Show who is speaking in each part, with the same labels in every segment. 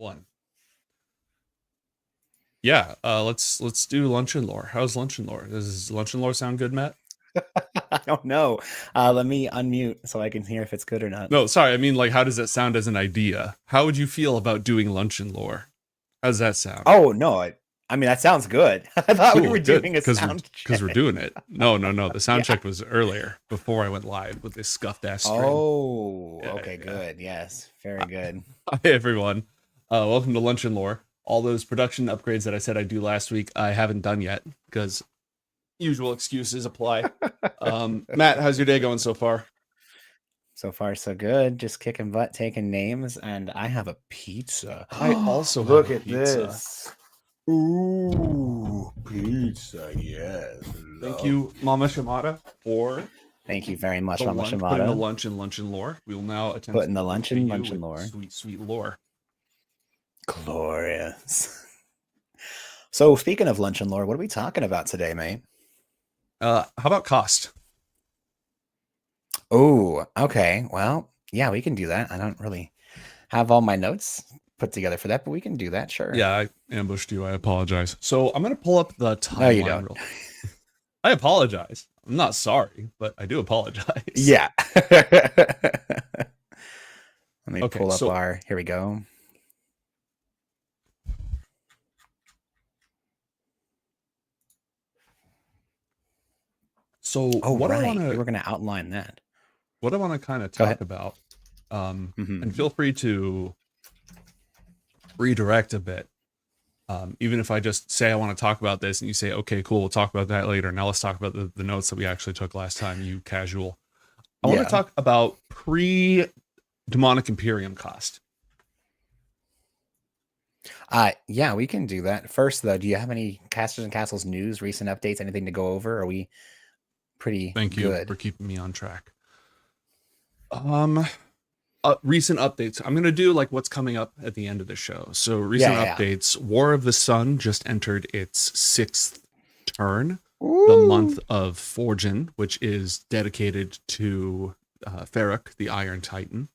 Speaker 1: One. Yeah, let's do lunch and lore. How's lunch and lore? Does lunch and lore sound good, Matt?
Speaker 2: I don't know. Let me unmute so I can hear if it's good or not.
Speaker 1: No, sorry. I mean, like, how does that sound as an idea? How would you feel about doing lunch and lore? How does that sound?
Speaker 2: Oh no, I mean that sounds good. I thought we
Speaker 1: Cool,
Speaker 2: were
Speaker 1: good,
Speaker 2: doing a sound
Speaker 1: because we're
Speaker 2: check.
Speaker 1: doing it. No. The sound
Speaker 2: Yeah.
Speaker 1: check was earlier before I went live with this scuffed ass string.
Speaker 2: Oh,
Speaker 1: Yeah,
Speaker 2: okay,
Speaker 1: yeah.
Speaker 2: good. Yes, very good.
Speaker 1: Hi everyone. Welcome to Lunch and Lore. All those production upgrades that I said I'd do last week, I haven't done yet because usual excuses apply. Matt, how's your day going so far?
Speaker 2: So far, so good. Just kicking butt, taking names, and I have a pizza.
Speaker 1: I also have
Speaker 2: Look
Speaker 1: a
Speaker 2: at
Speaker 1: pizza.
Speaker 2: this. Ooh, pizza. Yes,
Speaker 1: Thank
Speaker 2: love.
Speaker 1: you, Mama Shimada, for
Speaker 2: Thank you very much,
Speaker 1: the
Speaker 2: Mama
Speaker 1: lunch, putting the
Speaker 2: Shimada.
Speaker 1: lunch and lore. We will now attempt
Speaker 2: Putting the
Speaker 1: to
Speaker 2: lunch
Speaker 1: treat
Speaker 2: in
Speaker 1: you
Speaker 2: lunch and
Speaker 1: with
Speaker 2: lore.
Speaker 1: sweet lore.
Speaker 2: Glorious. So, speaking of lunch and lore, what are we talking about today, mate?
Speaker 1: How about cost?
Speaker 2: Oh, okay. Well, yeah, we can do that. I don't really have all my notes put together for that, but we can do that. Sure.
Speaker 1: Yeah, I ambushed you. I apologize. So I'm gonna pull up the
Speaker 2: No, you
Speaker 1: timeline
Speaker 2: don't.
Speaker 1: real. I apologize. I'm not sorry, but I do apologize.
Speaker 2: Yeah. Let me
Speaker 1: Okay,
Speaker 2: pull up
Speaker 1: so
Speaker 2: our. Here we go.
Speaker 1: so
Speaker 2: Oh,
Speaker 1: what I want
Speaker 2: right. You
Speaker 1: to
Speaker 2: were going to outline that.
Speaker 1: kind of
Speaker 2: Go ahead.
Speaker 1: talk about, and
Speaker 2: Hmm.
Speaker 1: feel free to redirect a bit. Even if I just say I want to talk about this and you say, okay, cool, we'll talk about that later. Now let's talk about the notes that we actually took last time, you casual. I want to
Speaker 2: Yeah.
Speaker 1: talk about pre Demonic Imperium cost.
Speaker 2: Yeah, we can do that. First, though, do you have any Casters and Castles news, recent updates, anything to go over? Are we pretty
Speaker 1: Thank you for
Speaker 2: good?
Speaker 1: keeping me on track. Um, recent updates. I'm gonna do like what's coming up at the end of the show. So
Speaker 2: Yeah,
Speaker 1: recent
Speaker 2: yeah.
Speaker 1: updates. War of the Sun just entered its sixth turn. The month
Speaker 2: Ooh.
Speaker 1: of Forgin, which is dedicated to Ferric, the Iron Titan,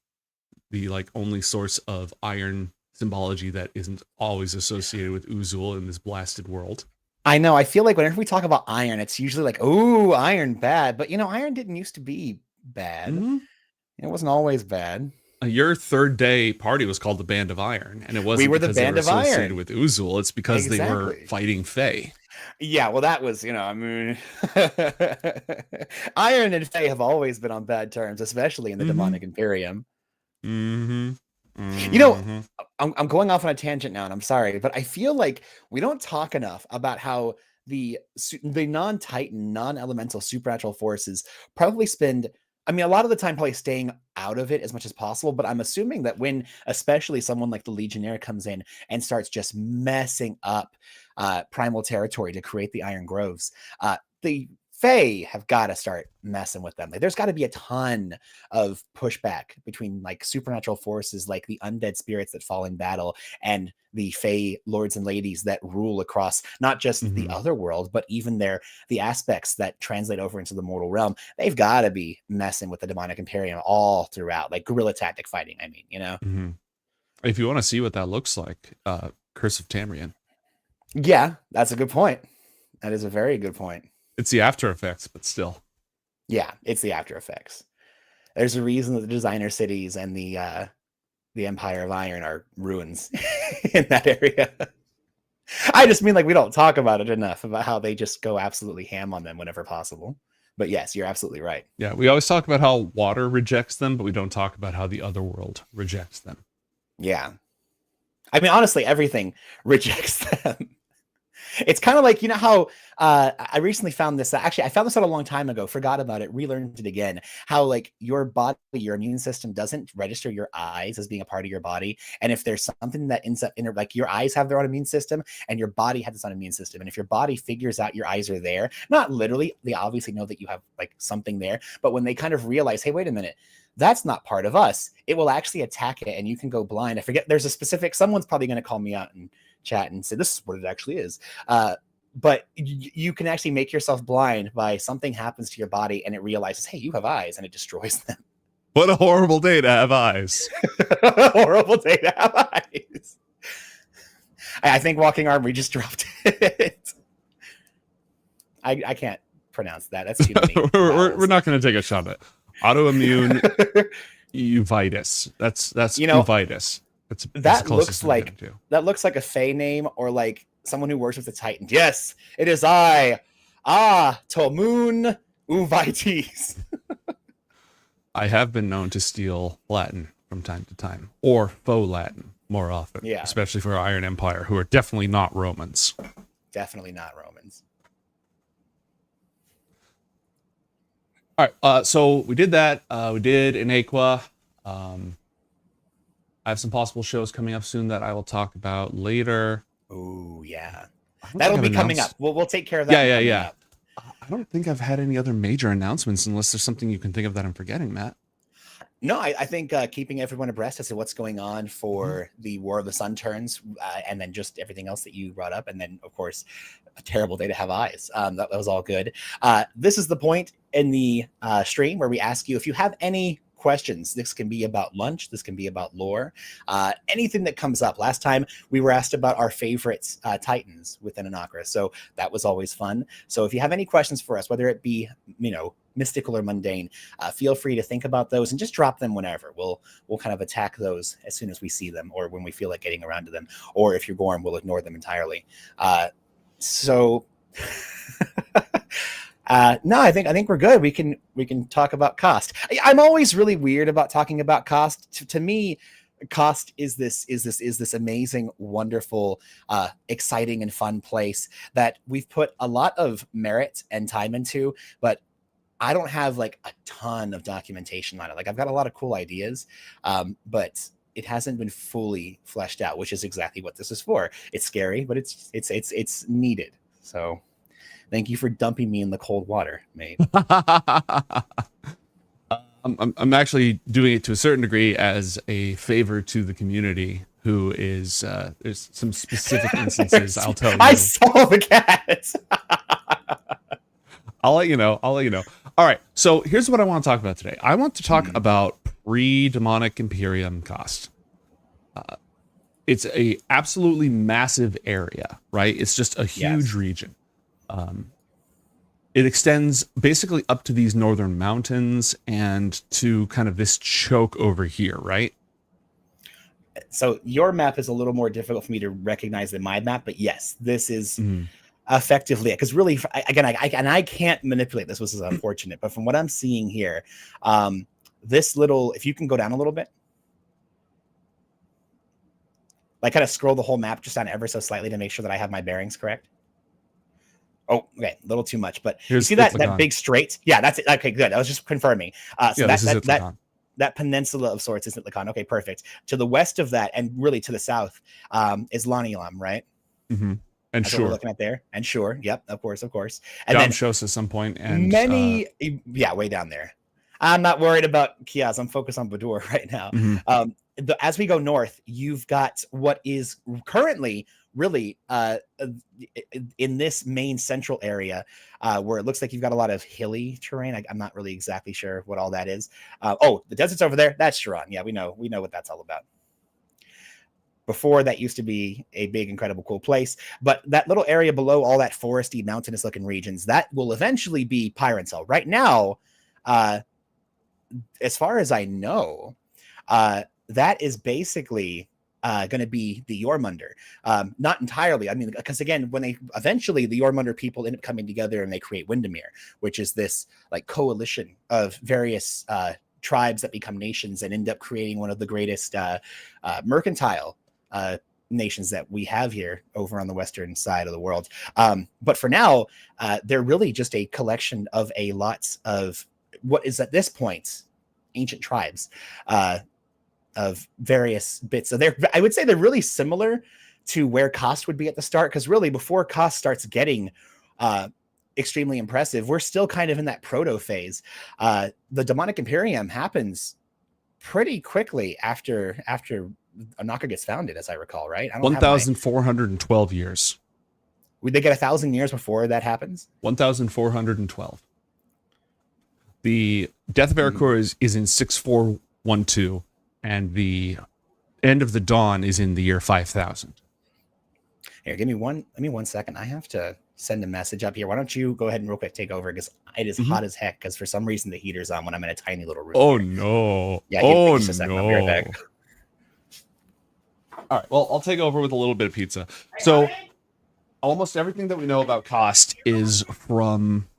Speaker 1: the like only source of iron symbology that isn't always associated with Uzul in this blasted world.
Speaker 2: I know. I feel like whenever we talk about iron, it's usually like, "Oh, iron bad." But iron didn't used to be bad.
Speaker 1: Mm-hmm.
Speaker 2: It wasn't always bad.
Speaker 1: Your third day party was called the Band of Iron, and it
Speaker 2: We
Speaker 1: wasn't
Speaker 2: were the
Speaker 1: because they were
Speaker 2: band of
Speaker 1: associated
Speaker 2: iron.
Speaker 1: with Uzul. It's because they were
Speaker 2: Exactly.
Speaker 1: fighting Fae.
Speaker 2: Yeah, well, that was, I mean, Iron and Fae have always been on bad terms, especially in the
Speaker 1: Mm-hmm.
Speaker 2: Demonic Imperium.
Speaker 1: Mm-hmm.
Speaker 2: You know,
Speaker 1: Mm-hmm.
Speaker 2: I'm going off on a tangent now, and I'm sorry, but I feel like we don't talk enough about how the non-Titan, non-elemental supernatural forces probably spend. I mean, a lot of the time probably staying out of it as much as possible, but I'm assuming that when especially someone like the Legionnaire comes in and starts just messing up primal territory to create the Iron Groves, the Fae have got to start messing with them. Like, there's got to be a ton of pushback between like supernatural forces like the undead spirits that fall in battle and the Fae lords and ladies that rule across not just the
Speaker 1: Mm-hmm.
Speaker 2: other world, but even the aspects that translate over into the mortal realm. They've got to be messing with the demonic imperium all throughout, like guerrilla tactic fighting. I mean.
Speaker 1: Mm-hmm. If you want to see what that looks like, Curse of Tamrian.
Speaker 2: Yeah, that's a good point. That is a very good point.
Speaker 1: It's the after effects, but still.
Speaker 2: Yeah, it's the after effects. There's a reason that the designer cities and the Empire of Iron are ruins in that area. I just mean like we don't talk about it enough about how they just go absolutely ham on them whenever possible. But yes, you're absolutely right.
Speaker 1: Yeah, we always talk about how water rejects them, but we don't talk about how the other world rejects them.
Speaker 2: Yeah. I mean, honestly, everything rejects them. It's kind of like, how I recently found this. Actually, I found this out a long time ago, forgot about it, relearned it again. How, like, your body, your immune system doesn't register your eyes as being a part of your body. And if there's something that ends up in, like, your eyes have their own immune system and your body has its own immune system. And if your body figures out your eyes are there, not literally, they obviously know that you have like something there. But when they kind of realize, hey, wait a minute, that's not part of us, it will actually attack it and you can go blind. I forget, there's a specific, someone's probably going to call me out and chat and say this is what it actually is. But you can actually make yourself blind by something happens to your body and it realizes, hey, you have eyes, and it destroys them.
Speaker 1: What a horrible day to have eyes.
Speaker 2: Horrible day to have eyes. I think Walking Armory just dropped it. I can't pronounce that. That's too many.
Speaker 1: We're not going to take a shot at it. Autoimmune uveitis. That's uveitis. That's
Speaker 2: that looks like a Fey name or like someone who works with the Titans. Yes, it is I. Tomun uveitis.
Speaker 1: I have been known to steal Latin from time to time, or faux Latin more often.
Speaker 2: Yeah.
Speaker 1: Especially for Iron Empire, who are definitely not Romans.
Speaker 2: Definitely not Romans.
Speaker 1: All right, so we did that. We did Inaqua. I have some possible shows coming up soon that I will talk about later.
Speaker 2: Oh yeah, that'll be coming up. We'll take care of that.
Speaker 1: Yeah. I don't think I've had any other major announcements, unless there's something you can think of that I'm forgetting, Matt.
Speaker 2: No, I think keeping everyone abreast as to what's going on for the War of the Sun Turns, and then just everything else that you brought up, and then of course, a terrible day to have eyes. That was all good. This is the point in the stream where we ask you if you have any questions. This can be about lunch. This can be about lore. Anything that comes up. Last time we were asked about our favorite Titans within Anakra, so that was always fun. So if you have any questions for us, whether it be mystical or mundane, feel free to think about those and just drop them whenever. We'll kind of attack those as soon as we see them, or when we feel like getting around to them. Or if you're Gorm, we'll ignore them entirely. No, I think we're good. We can talk about cost. I'm always really weird about talking about cost. To me, cost is this amazing, wonderful, exciting and fun place that we've put a lot of merit and time into, but I don't have like a ton of documentation on it. Like I've got a lot of cool ideas, but it hasn't been fully fleshed out, which is exactly what this is for. It's scary, but it's needed. So thank you for dumping me in the cold water, mate.
Speaker 1: I'm actually doing it to a certain degree as a favor to the community, who is there's some specific instances I'll tell you.
Speaker 2: I saw the cat.
Speaker 1: I'll let you know. All right. So here's what I want to talk about today. I want to talk about pre-demonic Imperium cost. It's a absolutely massive area, right? It's just a huge region. It extends basically up to these northern mountains and to kind of this choke over here, right?
Speaker 2: So your map is a little more difficult for me to recognize than my map, but yes, this is effectively, because really, again, I can't manipulate this, which is unfortunate, but from what I'm seeing here, this little, if you can go down a little bit, like kind of scroll the whole map just down ever so slightly to make sure that I have my bearings correct. Oh, okay, a little too much, but you see that big straight? Yeah, that's it. Okay, good. I was just confirming. So that peninsula of sorts isn't Lacan. Okay, perfect. To the west of that, and really to the south, is Lanilam, right?
Speaker 1: Mm-hmm. And
Speaker 2: that's what we're looking at there. And sure, yep, of course.
Speaker 1: And then shows at some point, and
Speaker 2: way down there. I'm not worried about Kiaz. I'm focused on Badur right now. Mm-hmm. As we go north, you've got what is currently really in this main central area where it looks like you've got a lot of hilly terrain. I'm not really exactly sure what all that is. The desert's over there. That's Sharon. Yeah, we know what that's all about. Before, that used to be a big, incredible, cool place. But that little area below all that foresty, mountainous looking regions, that will eventually be Pyrancel. Right now, as far as I know, that is basically going to be the Jormunder. Not entirely. I mean, because again, when the Jormunder people end up coming together and they create Windermere, which is this like coalition of various tribes that become nations and end up creating one of the greatest mercantile nations that we have here over on the western side of the world. But for now, they're really just a collection of a lots of what is at this point ancient tribes of various bits. So I would say they're really similar to where Kost would be at the start, because really before Kost starts getting extremely impressive, we're still kind of in that proto phase. The Demonic Imperium happens pretty quickly after Anakra gets founded, as I recall, right?
Speaker 1: 1,412 years.
Speaker 2: Would they get 1,000 years before that happens?
Speaker 1: 1,412. The death of Erekor is in 6412, and the end of the dawn is in the year 5000.
Speaker 2: Here, let me 1 second. I have to send a message up here. Why don't you go ahead and real quick take over, because it is hot as heck, because for some reason the heater's on when I'm in a tiny little room.
Speaker 1: Oh
Speaker 2: here.
Speaker 1: no.
Speaker 2: Yeah,
Speaker 1: oh
Speaker 2: give me just a second. I'll be right
Speaker 1: no.
Speaker 2: back.
Speaker 1: All right. Well, I'll take over with a little bit of pizza. So almost everything that we know about Kost is from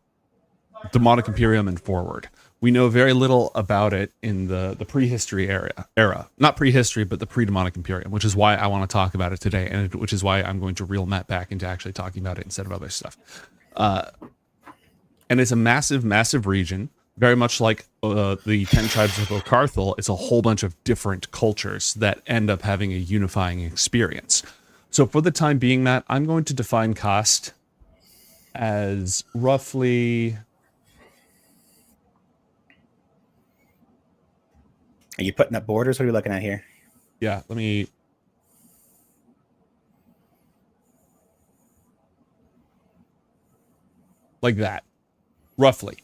Speaker 1: Demonic Imperium and forward. We know very little about it in the prehistory era. Not prehistory, but the pre-Demonic Imperium, which is why I want to talk about it today, and which is why I'm going to reel Matt back into actually talking about it instead of other stuff. And it's a massive, massive region, very much like the 10 tribes of Okarthal. It's a whole bunch of different cultures that end up having a unifying experience. So for the time being, Matt, I'm going to define Kost as roughly...
Speaker 2: Are you putting up borders? What are you looking at here?
Speaker 1: Yeah, let me... Like that. Roughly.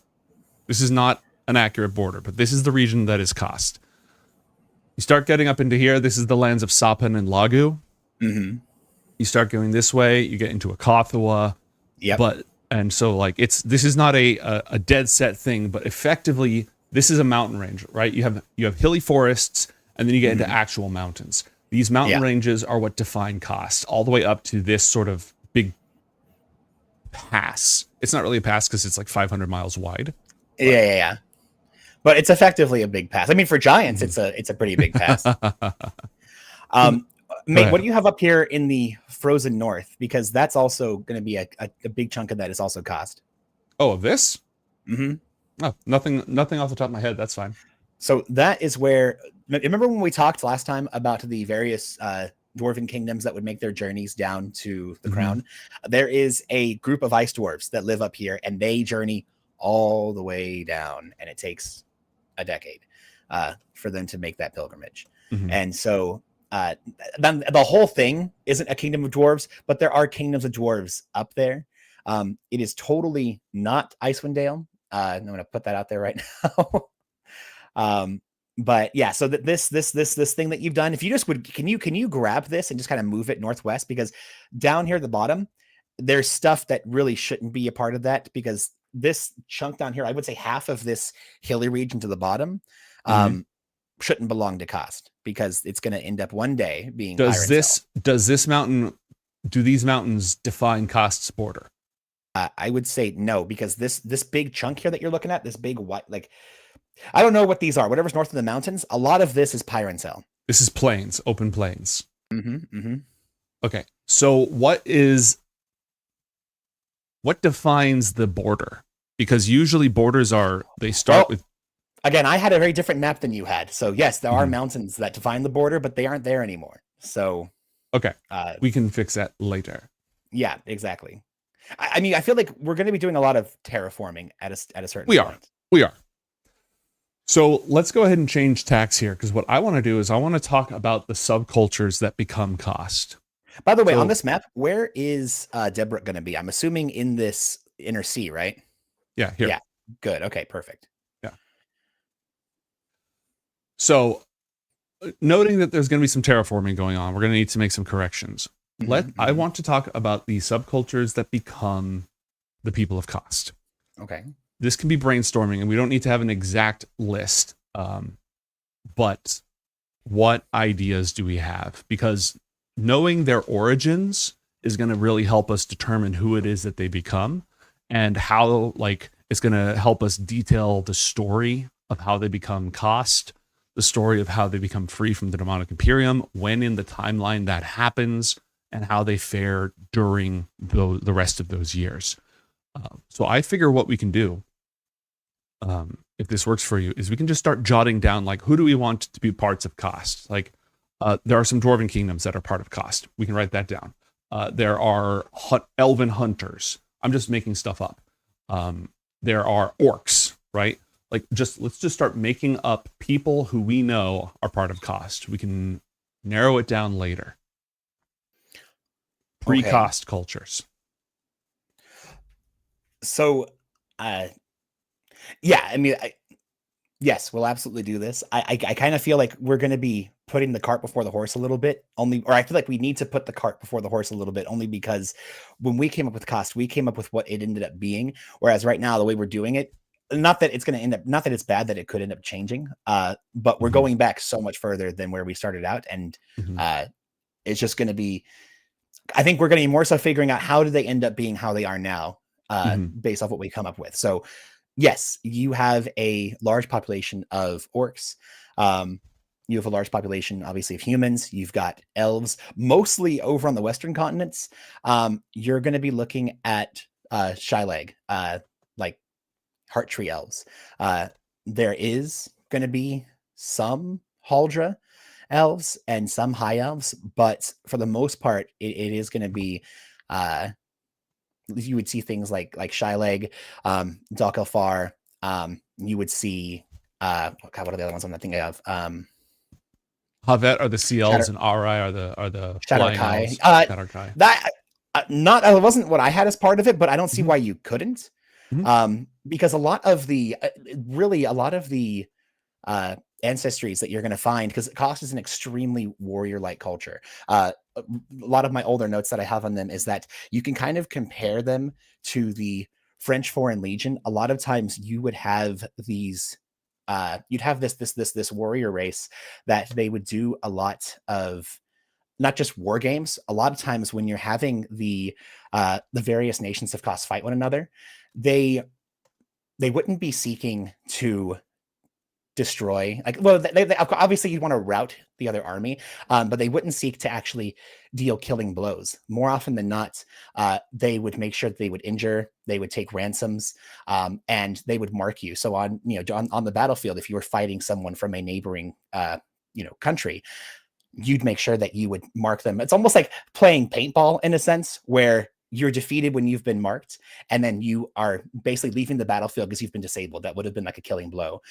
Speaker 1: This is not an accurate border, but this is the region that is Kost. You start getting up into here, this is the lands of Sapan and Lagu.
Speaker 2: Mm-hmm.
Speaker 1: You start going this way, you get into Akathawa.
Speaker 2: Yep.
Speaker 1: And so like this is not a dead set thing, but effectively this is a mountain range, right? You have hilly forests, and then you get into actual mountains. These mountain ranges are what define Kost, all the way up to this sort of big pass. It's not really a pass because it's like 500 miles wide.
Speaker 2: Yeah. But it's effectively a big pass. I mean, for giants, it's a pretty big pass. Mate, what do you have up here in the frozen north? Because that's also going to be a big chunk of that is also Kost.
Speaker 1: Oh, of this?
Speaker 2: Mm-hmm.
Speaker 1: Oh, nothing off the top of my head. That's fine.
Speaker 2: So that is where, remember when we talked last time about the various dwarven kingdoms that would make their journeys down to the crown? There is a group of ice dwarves that live up here, and they journey all the way down, and it takes a decade for them to make that pilgrimage. And so then the whole thing isn't a kingdom of dwarves, but there are kingdoms of dwarves up there. It is totally not Icewind Dale. I'm going to put that out there right now. But yeah, so this thing that you've done, if you just would, can you grab this and just kind of move it northwest? Because down here at the bottom, there's stuff that really shouldn't be a part of that, because this chunk down here, I would say half of this hilly region to the bottom, shouldn't belong to Kost, because it's going to end up one day being. Do
Speaker 1: these mountains define Kost's border?
Speaker 2: I would say no, because this big chunk here that you're looking at, this big white, like, I don't know what these are. Whatever's north of the mountains, a lot of this is Pyrencell.
Speaker 1: This is plains, open plains. Okay, so what defines the border? Because usually borders they start with.
Speaker 2: Again, I had a very different map than you had. So yes, there are mountains that define the border, but they aren't there anymore. So
Speaker 1: okay, we can fix that later.
Speaker 2: Yeah, exactly. I mean, I feel like we're going to be doing a lot of terraforming at a certain point.
Speaker 1: We are. So let's go ahead and change tacks here, because what I want to do is I want to talk about the subcultures that become Kost.
Speaker 2: By the way, on this map, where is Deborah going to be? I'm assuming in this inner sea, right?
Speaker 1: Yeah, here.
Speaker 2: Yeah, good. Okay, perfect.
Speaker 1: Yeah. So noting that there's going to be some terraforming going on, we're going to need to make some corrections. I want to talk about the subcultures that become the people of Kost.
Speaker 2: Okay.
Speaker 1: This can be brainstorming, and we don't need to have an exact list. But what ideas do we have? Because knowing their origins is going to really help us determine who it is that they become, and how, like, it's going to help us detail the story of how they become Kost, the story of how they become free from the Demonic Imperium, when in the timeline that happens, and how they fare during the rest of those years. So I figure what we can do, if this works for you, is we can just start jotting down, like, who do we want to be parts of Kost? Like, there are some dwarven kingdoms that are part of Kost. We can write that down. There are elven hunters. I'm just making stuff up. There are orcs, right? Like, let's just start making up people who we know are part of Kost. We can narrow it down later. Pre-Kost cultures.
Speaker 2: So, yeah, I mean, Yes, we'll absolutely do this. I kind of feel like we're going to be putting the cart before the horse a little bit, only, or I feel like we need to put the cart before the horse a little bit, only because when we came up with cost, we came up with what it ended up being. Whereas right now, the way we're doing it, not that it's going to end up, not that it's bad that it could end up changing, but we're
Speaker 1: Mhm.
Speaker 2: going back so much further than where we started out, and
Speaker 1: Mhm.
Speaker 2: it's just going to be. I think we're going to be more so figuring out how do they end up being how they are now,
Speaker 1: Mhm.
Speaker 2: based off what we come up with. So yes, you have a large population of orcs. You have a large population, obviously, of humans. You've got elves, mostly over on the western continents. You're going to be looking at Shylag, like heart tree elves. Uh, there is going to be some Haldra elves and some high elves, but for the most part, it is going to be. Uh, you would see things like Shyleg, Dalkelfar. You would see oh God, what are the other ones I'm not thinking of?
Speaker 1: Havet are the sea
Speaker 2: Shadow
Speaker 1: elves, and Arai are the
Speaker 2: Shadow
Speaker 1: flying
Speaker 2: Kai.
Speaker 1: elves. Shadow Kai.
Speaker 2: That not wasn't what I had as part of it, but I don't see
Speaker 1: Mhm.
Speaker 2: why you couldn't.
Speaker 1: Mhm.
Speaker 2: Because a lot of the really a lot of the uh, ancestries that you're going to find, because Kost is an extremely warrior-like culture. A lot of my older notes that I have on them is that you can kind of compare them to the French Foreign Legion. A lot of times you would have these you'd have this warrior race that they would do a lot of not just war games. A lot of times when you're having the various nations of Kost fight one another, they they wouldn't be seeking to destroy, like, well, obviously you'd want to rout the other army, but they wouldn't seek to actually deal killing blows. More often than not, they would make sure that they would injure, they would take ransoms, and they would mark you. So on, on the battlefield, if you were fighting someone from a neighboring country, you'd make sure that you would mark them. It's almost like playing paintball in a sense, where you're defeated when you've been marked, and then you are basically leaving the battlefield because you've been disabled. That would have been like a killing blow.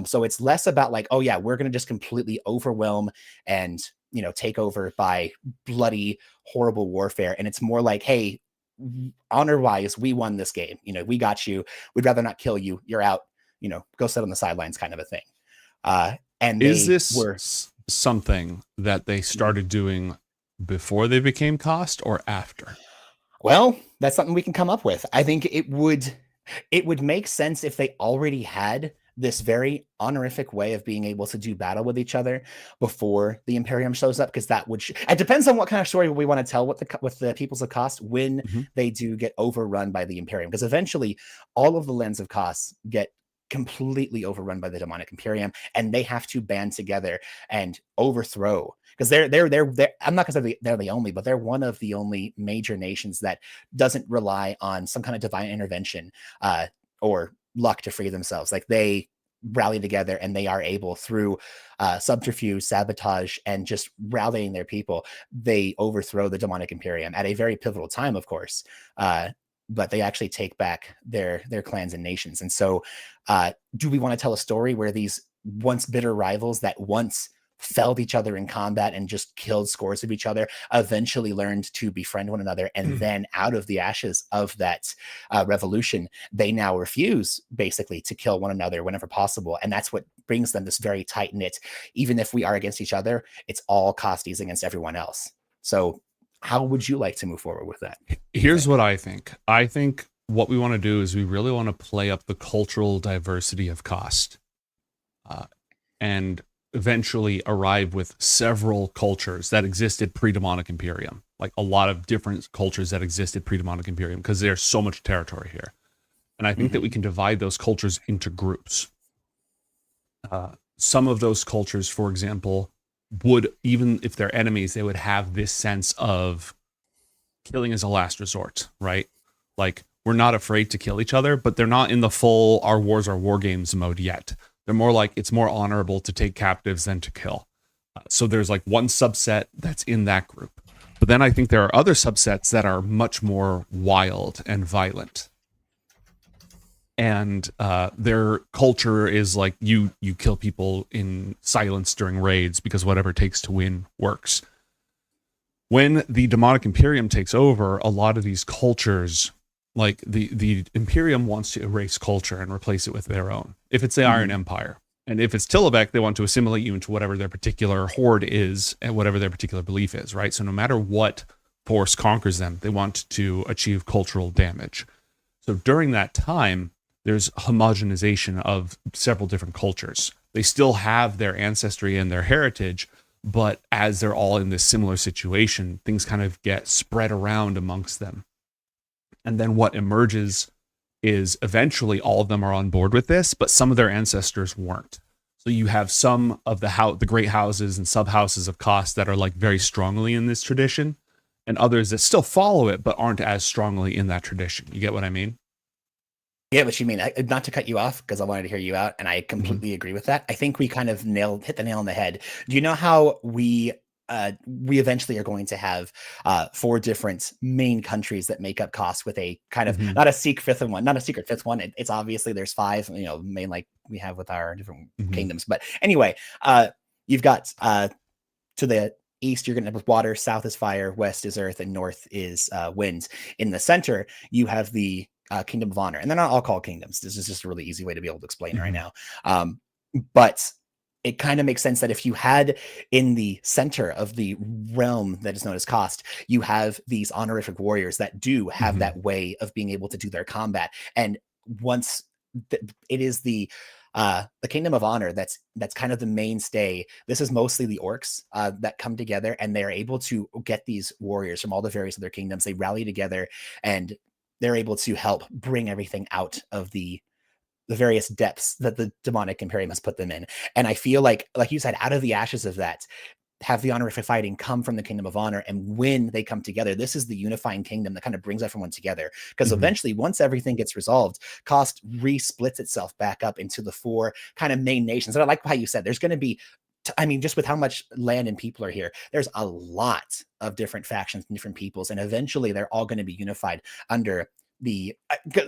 Speaker 2: So it's less about like, oh yeah, we're going to just completely overwhelm and take over by bloody, horrible warfare. And it's more like, hey, honor wise, we won this game. We got you. We'd rather not kill you. You're out. Go sit on the sidelines, kind of a thing. And
Speaker 1: Is
Speaker 2: they
Speaker 1: this
Speaker 2: were.
Speaker 1: something that they started doing before they became Cost or after?
Speaker 2: Well, that's something we can come up with. I think it would make sense if they already had this very honorific way of being able to do battle with each other before the Imperium shows up, because that would it depends on what kind of story we want to tell with the peoples of Kost when
Speaker 1: Mhm.
Speaker 2: they do get overrun by the Imperium, because eventually all of the lands of Kost get completely overrun by the demonic Imperium, and they have to band together and overthrow, because they're I'm not gonna say they're the only, but they're one of the only major nations that doesn't rely on some kind of divine intervention or luck to free themselves. Like, they rally together and they are able, through subterfuge, sabotage, and just rallying their people, they overthrow the demonic Imperium at a very pivotal time, of course. But they actually take back their clans and nations. And so, do we want to tell a story where these once bitter rivals that once felled each other in combat and just killed scores of each other eventually learned to befriend one another, and then out of the ashes of that revolution, they now refuse basically to kill one another whenever possible, and that's what brings them this very tight knit. Even if we are against each other, it's all Costies against everyone else. So how would you like to move forward with that, do you
Speaker 1: Here's
Speaker 2: think?
Speaker 1: what I think. I think what we want to do is we really want to play up the cultural diversity of Cost, uh, and eventually arrive with several cultures that existed pre-demonic Imperium, like a lot of different cultures that existed pre-demonic Imperium, because there's so much territory here. And I think that we
Speaker 2: Mhm.
Speaker 1: can divide those cultures into groups. Some of those cultures, for example, would, even if they're enemies, they would have this sense of killing as a last resort, right? Like, we're not afraid to kill each other, but they're not in the full our wars are war games mode yet. They're more like, it's more honorable to take captives than to kill. So there's like one subset that's in that group. But then I think there are other subsets that are much more wild and violent. And their culture is like, you kill people in silence during raids because whatever it takes to win works. When the demonic Imperium takes over, a lot of these cultures, like the Imperium wants to erase culture and replace it with their own. If it's the Iron
Speaker 2: Mhm.
Speaker 1: Empire, And if it's Tillabek, they want to assimilate you into whatever their particular horde is and whatever their particular belief is, right? So no matter what force conquers them, they want to achieve cultural damage. So during that time, there's homogenization of several different cultures. They still have their ancestry and their heritage, but as they're all in this similar situation, things kind of get spread around amongst them. And then what emerges is eventually all of them are on board with this, but some of their ancestors weren't. So you have some of the great houses and sub houses of Koss that are like very strongly in this tradition, and others that still follow it but aren't as strongly in that tradition. You get what I mean?
Speaker 2: Yeah, what you mean. Not to cut you off because I wanted to hear you out, and I completely agree with that. I think we kind of hit the nail on the head. Do you know how we eventually are going to have 4 different main countries that make up Koss with a kind of not a secret fifth one. It's obviously there's 5, main like we have with our different kingdoms. But anyway, you've got to the east, you're going to have water, south is fire, west is earth, and north is wind. In the center, you have the Kingdom of Honor, and they're not all called kingdoms. This is just a really easy way to be able to explain it right now. But it kind of makes sense that if you had in the center of the realm that is known as Koss, you have these honorific warriors that do have that way of being able to do their combat. And once it is the Kingdom of Honor that's kind of the mainstay. This is mostly the orcs that come together, and they're able to get these warriors from all the various other kingdoms. They rally together, and they're able to help bring everything out of the various depths that the demonic imperium has put them in. And I feel like you said, out of the ashes of that, have the honorific fighting come from the Kingdom of Honor. And when they come together, this is the unifying kingdom that kind of brings everyone together. Because eventually, once everything gets resolved, Koss re-splits itself back up into the 4 kind of main nations. And I like how you said there's going to be, just with how much land and people are here, there's a lot of different factions and different peoples. And eventually they're all going to be unified under the,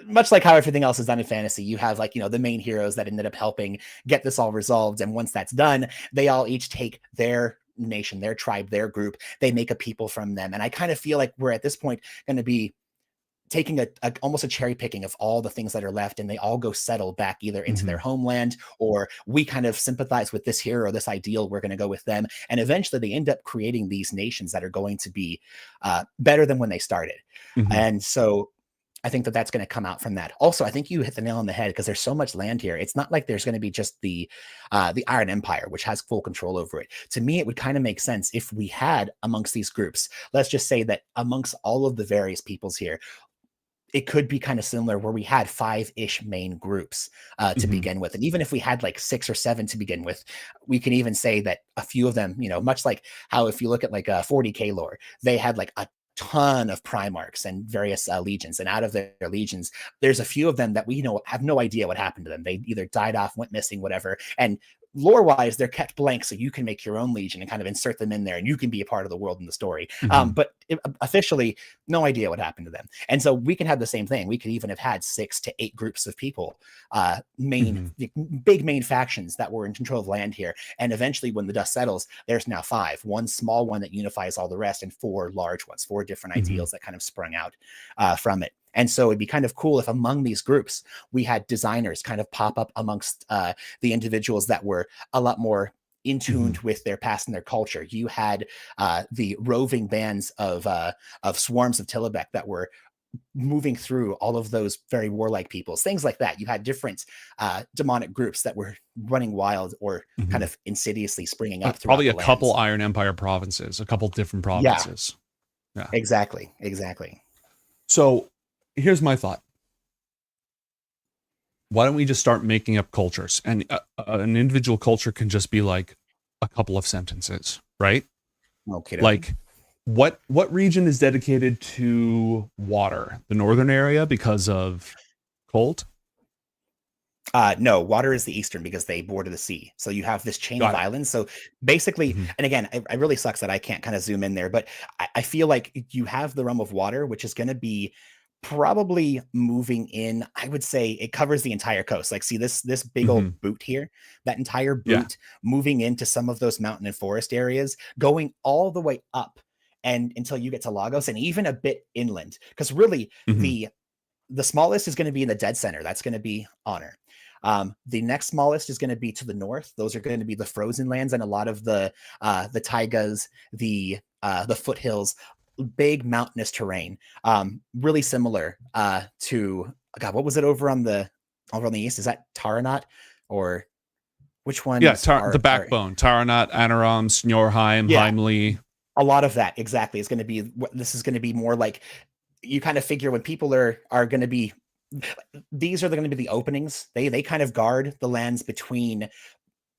Speaker 2: much like how everything else is done in fantasy. You have the main heroes that ended up helping get this all resolved. And once that's done, they all each take their nation, their tribe, their group, they make a people from them. And I kind of feel like we're at this point going to be taking almost a cherry picking of all the things that are left, and they all go settle back either into their homeland, or we kind of sympathize with this hero or this ideal, we're going to go with them. And eventually they end up creating these nations that are going to be better than when they started. And so I think that's going to come out from that. Also, I think you hit the nail on the head because there's so much land here. It's not like there's going to be just the Iron Empire, which has full control over it. To me, it would kind of make sense if we had amongst these groups, let's just say that amongst all of the various peoples here, it could be kind of similar where we had 5-ish main groups to begin with. And even if we had like 6 or 7 to begin with, we can even say that a few of them, much like how if you look at like 40K lore, they had like a ton of Primarchs and various legions, and out of their legions, there's a few of them that we have no idea what happened to them. They either died off, went missing, whatever. And lore wise, they're kept blank, so you can make your own legion and kind of insert them in there, and you can be a part of the world and the story. But officially, no idea what happened to them. And so we can have the same thing. We could even have had 6 to 8 groups of people, big main factions that were in control of land here. And eventually, when the dust settles, there's now 5, 1 small one that unifies all the rest, and 4 large ones, 4 different ideals that kind of sprung out from it. And so it'd be kind of cool if among these groups, we had designers kind of pop up amongst the individuals that were a lot more in tune with their past and their culture. You had the roving bands of swarms of Tillabek that were moving through all of those very warlike peoples, things like that. You had different demonic groups that were running wild or kind of insidiously springing up.
Speaker 1: Probably a couple Iron Empire provinces, a couple different provinces.
Speaker 2: Yeah. Exactly.
Speaker 1: So here's my thought. Why don't we just start making up cultures? And an individual culture can just be like a couple of sentences, right?
Speaker 2: Okay.
Speaker 1: Like what region is dedicated to water? The northern area because of cold?
Speaker 2: No, water is the eastern because they border the sea. So you have this chain of islands. So basically, and again, it really sucks that I can't kind of zoom in there, but I feel like you have the realm of water, which is going to be probably moving in. I would say it covers the entire coast. Like, see this big old boot here, that entire boot moving into some of those mountain and forest areas, going all the way up and until you get to Lagos and even a bit inland. Because really the smallest is going to be in the dead center. That's going to be Honor. The next smallest is going to be to the north. Those are going to be the frozen lands and a lot of the taigas, the foothills, big mountainous terrain. Really similar to God. What was it over on the east? Is that Taranot or which ones?
Speaker 1: Yeah, the backbone: Taranot, Anaram, Snorheim,
Speaker 2: Yeah.
Speaker 1: Heimli.
Speaker 2: A lot of that exactly is going to be. This is going to be more like you kind of figure when people are going to be. These are going to be the openings. They kind of guard the lands between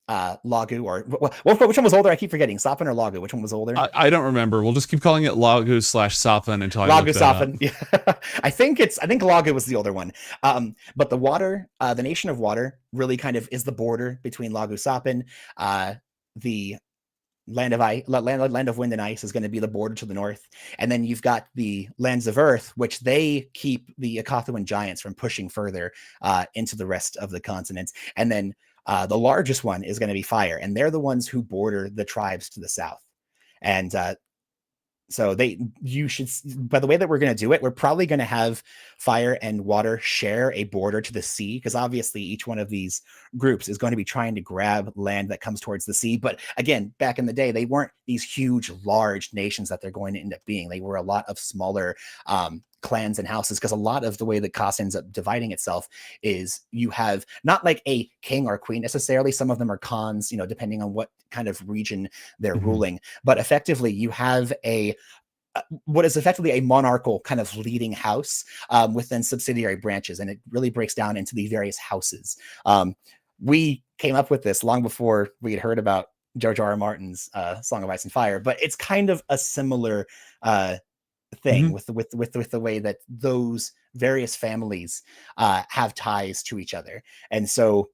Speaker 2: Lagu or which one was older? I keep forgetting. Sapin or Lagu? Which one was older?
Speaker 1: I don't remember. We'll just keep calling it Lagu/Sapin until I look
Speaker 2: Lagu
Speaker 1: that up.
Speaker 2: Sapin. Yeah. I think Lagu was the older one. But the water, the Nation of Water, really kind of is the border between Lagu Sapin. The Land of Wind and Ice is going to be the border to the north, and then you've got the Lands of Earth, which they keep the Akathuan giants from pushing further into the rest of the continents, and then. The largest one is going to be Fire, and they're the ones who border the tribes to the south. And so you should, by the way that we're going to do it, we're probably going to have Fire and Water share a border to the sea, because obviously each one of these groups is going to be trying to grab land that comes towards the sea. But again, back in the day, they weren't these huge, large nations that they're going to end up being. They were a lot of smaller clans and houses, because a lot of the way that Kos ends up dividing itself is you have not like a king or queen necessarily. Some of them are khans, depending on what kind of region they're ruling. But effectively, you have what is effectively a monarchical kind of leading house within subsidiary branches, and it really breaks down into the various houses. We came up with this long before we had heard about George R. R. Martin's Song of Ice and Fire, but it's kind of a similar thing with the way that those various families have ties to each other. And so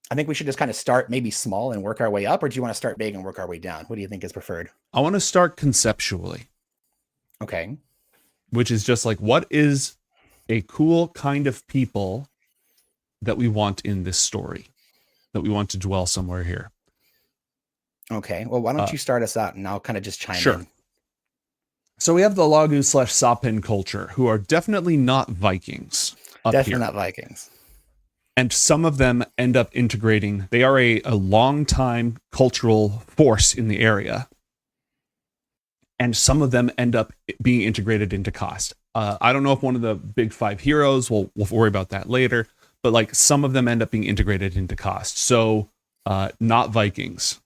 Speaker 2: I think we should just kind of start maybe small and work our way up, or do you want to start big and work our way down? What do you think is preferred?
Speaker 1: I want to start conceptually.
Speaker 2: Okay.
Speaker 1: Which is just like, what is a cool kind of people that we want in this story, that we want to dwell somewhere here?
Speaker 2: Okay. Well, why don't you start us out, and I'll kind of just chime in.
Speaker 1: So we have the Lagu/Sapin culture, who are definitely not Vikings.
Speaker 2: Definitely not Vikings.
Speaker 1: And some of them end up integrating. They are a long-time cultural force in the area. And some of them end up being integrated into Kos. I don't know if one of the big 5 heroes, we'll worry about that later, but like some of them end up being integrated into Kos. So not Vikings.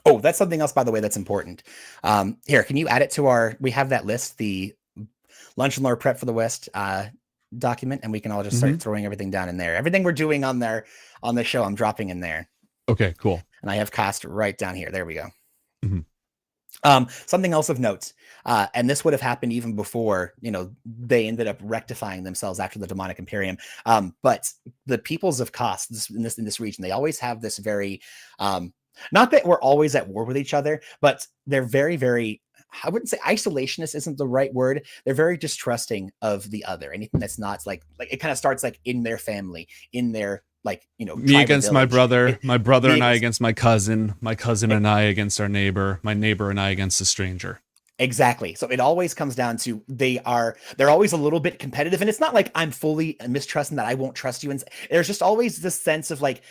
Speaker 2: Oh, that's something else, by the way, that's important. Here, can you add it to we have that list, the Lunch and Lore Prep for the West document, and we can all just start throwing everything down in there. Everything we're doing on the show, I'm dropping in there.
Speaker 1: Okay, cool.
Speaker 2: And I have Kos right down here. There we go. Something else of note, and this would have happened even before, they ended up rectifying themselves after the Demonic Imperium. But the peoples of Kos in this region, they always have this very, not that we're always at war with each other, but they're very, very, I wouldn't say isolationist isn't the right word. They're very distrusting of the other. Anything that's not like it kind of starts like in their family, in their
Speaker 1: me against my brother, my brother and I against my cousin and I against our neighbor, my neighbor and I against a stranger.
Speaker 2: Exactly. So it always comes down to they're always a little bit competitive, and it's not like I'm fully mistrusting that I won't trust you. And there's just always this sense of like,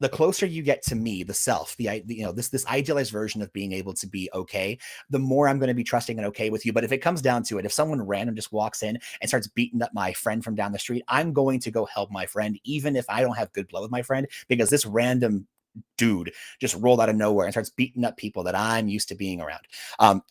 Speaker 2: the closer you get to me, the self, this idealized version of being able to be okay, the more I'm going to be trusting and okay with you. But if it comes down to it, if someone random just walks in and starts beating up my friend from down the street, I'm going to go help my friend, even if I don't have good blood with my friend, because this random dude just rolled out of nowhere and starts beating up people that I'm used to being around.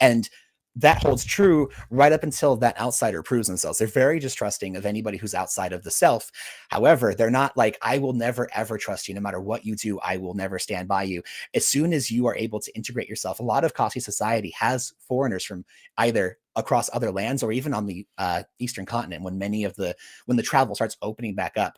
Speaker 2: And that holds true right up until that outsider proves themselves. They're very distrusting of anybody who's outside of the self. However, they're not like, I will never, ever trust you. No matter what you do, I will never stand by you. As soon as you are able to integrate yourself, a lot of Kosi society has foreigners from either across other lands or even on the Eastern continent when the travel starts opening back up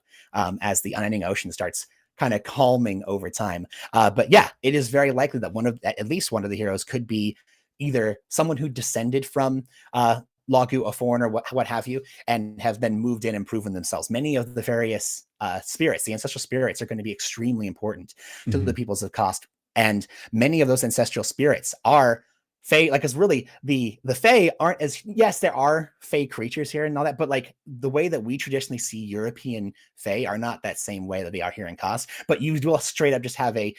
Speaker 2: as the unending ocean starts kind of calming over time. But yeah, it is very likely that at least one of the heroes could be either someone who descended from Lagu, a foreigner, what have you, and have been moved in and proven themselves. Many of the various spirits, the ancestral spirits, are going to be extremely important to the peoples of Kos. And many of those ancestral spirits are Fae, like, is really the Fae aren't as, yes, there are Fae creatures here and all that, but like the way that we traditionally see European Fae are not that same way that they are here in Kos. But you will straight up just have a,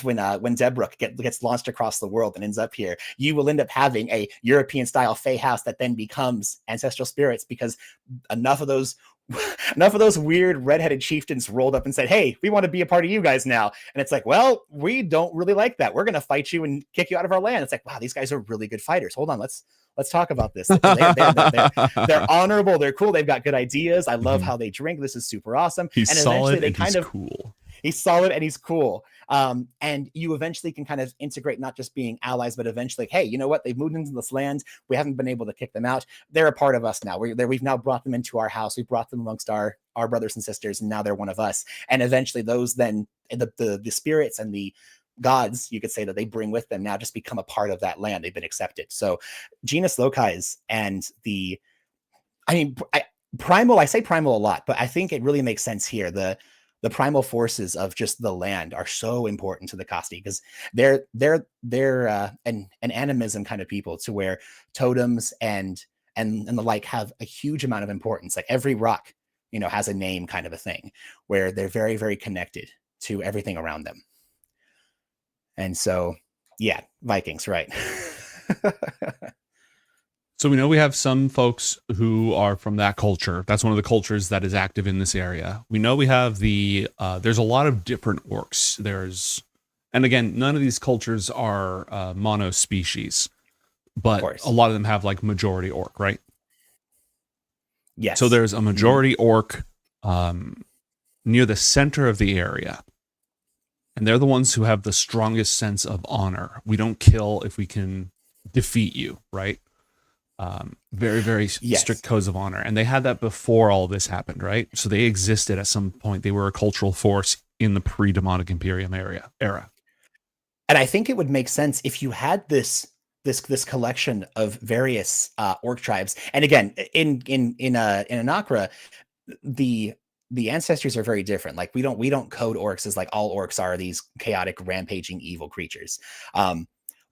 Speaker 2: when Zebruk gets launched across the world and ends up here, you will end up having a European style Fae house that then becomes ancestral spirits, because enough of those weird redheaded chieftains rolled up and said, "Hey, we want to be a part of you guys now." And it's like, well, we don't really like that. We're going to fight you and kick you out of our land. It's like, wow, these guys are really good fighters. Hold on, let's talk about this. They're honorable. They're cool. They've got good ideas. I love how they drink. This is super awesome.
Speaker 1: He's
Speaker 2: and
Speaker 1: solid
Speaker 2: eventually
Speaker 1: and he's cool.
Speaker 2: He's solid and he's cool. And you eventually can kind of integrate, not just being allies, but eventually, hey, you know what? They've moved into this land. We haven't been able to kick them out. They're a part of us now. We've now brought them into our house. We've brought them amongst our brothers and sisters, and now they're one of us. And eventually those then, the spirits and the gods, you could say, that they bring with them now just become a part of that land. They've been accepted. So Genus Locais and Primal, I say Primal a lot, but I think it really makes sense here. The primal forces of just the land are so important to the Kosti, because they're an animism kind of people, to where totems and the like have a huge amount of importance. Like every rock, has a name, kind of a thing, where they're very, very connected to everything around them. And so, yeah, Vikings, right?
Speaker 1: So we know we have some folks who are from that culture. That's one of the cultures that is active in this area. We know we have there's a lot of different orcs. And again, none of these cultures are monospecies, but a lot of them have like majority orc, right?
Speaker 2: Yes.
Speaker 1: So there's a majority orc near the center of the area. And they're the ones who have the strongest sense of honor. We don't kill if we can defeat you, right? Very, very strict codes of honor. And they had that before all this happened, right? So they existed at some point. They were a cultural force in the pre-demonic Imperium era.
Speaker 2: And I think it would make sense if you had this collection of various orc tribes. And again, in Anakra, the ancestries are very different. Like we don't code orcs as like all orcs are these chaotic, rampaging, evil creatures.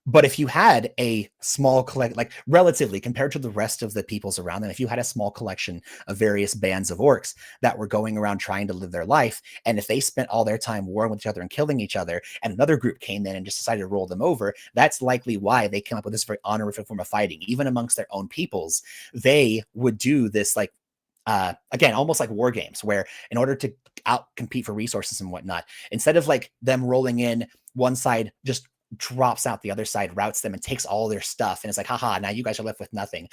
Speaker 2: But if you had a small like relatively compared to the rest of the peoples around them, if you had a small collection of various bands of orcs that were going around trying to live their life, and if they spent all their time warring with each other and killing each other, and another group came in and just decided to roll them over, that's likely why they came up with this very honorific form of fighting. Even amongst their own peoples, they would do this, like, again, almost like war games, where in order to out compete for resources and whatnot, instead of like them rolling in, one side just drops out, the other side routs them and takes all their stuff, and it's like, haha, now you guys are left with nothing.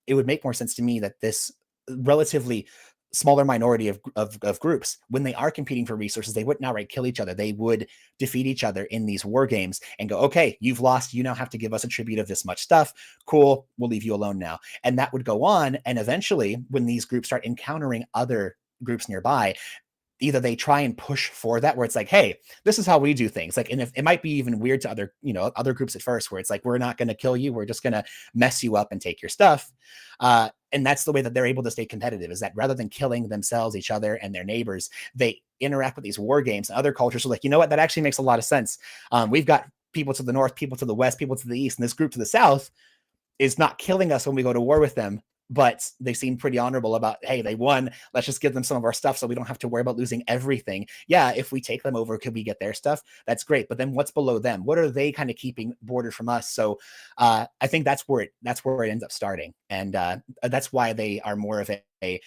Speaker 2: It would make more sense to me that this relatively smaller minority of groups, when they are competing for resources, they wouldn't outright kill each other. They would defeat each other in these war games and go, okay, you've lost, you now have to give us a tribute of this much stuff. Cool, we'll leave you alone now. And that would go on, and eventually when these groups start encountering other groups nearby, either they try and push for that, where it's like, hey, this is how we do things. Like, and if it might be even weird to other groups at first, where it's like, we're not going to kill you. We're just going to mess you up and take your stuff. And that's the way that they're able to stay competitive, is that rather than killing themselves, each other, and their neighbors, they interact with these war games. And other cultures are like, you know what, that actually makes a lot of sense. We've got people to the north, people to the west, people to the east, and this group to the south is not killing us when we go to war with them, but they seem pretty honorable about, hey, they won. Let's just give them some of our stuff so we don't have to worry about losing everything. Yeah, if we take them over, could we get their stuff? That's great. But then what's below them? What are they kind of keeping bordered from us? So I think that's where it ends up starting. And that's why they are more of a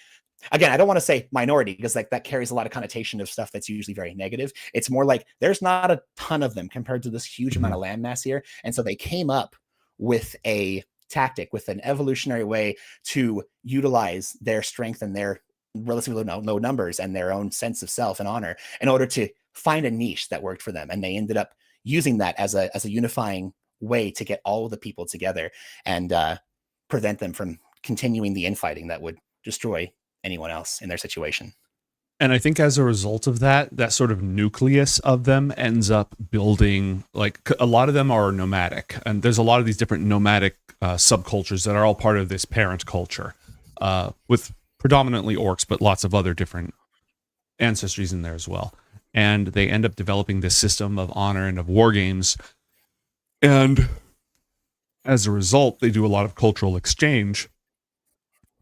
Speaker 2: again, I don't want to say minority, because like that carries a lot of connotation of stuff that's usually very negative. It's more like there's not a ton of them compared to this huge amount of landmass here. And so they came up with a tactic, with an evolutionary way to utilize their strength and their relatively low numbers and their own sense of self and honor in order to find a niche that worked for them. And they ended up using that as a unifying way to get all of the people together and prevent them from continuing the infighting that would destroy anyone else in their situation.
Speaker 1: And I think as a result of that sort of nucleus of them ends up building, like, a lot of them are nomadic, and there's a lot of these different nomadic subcultures that are all part of this parent culture, with predominantly orcs, but lots of other different ancestries in there as well. And they end up developing this system of honor and of war games. And As a result, they do a lot of cultural exchange,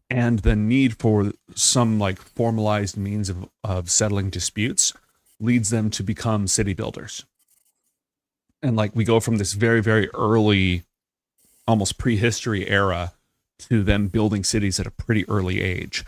Speaker 1: and the need for some like formalized means of settling disputes leads them to become city builders. And like we go from this very, very early, almost prehistory era to them building cities at a pretty early age,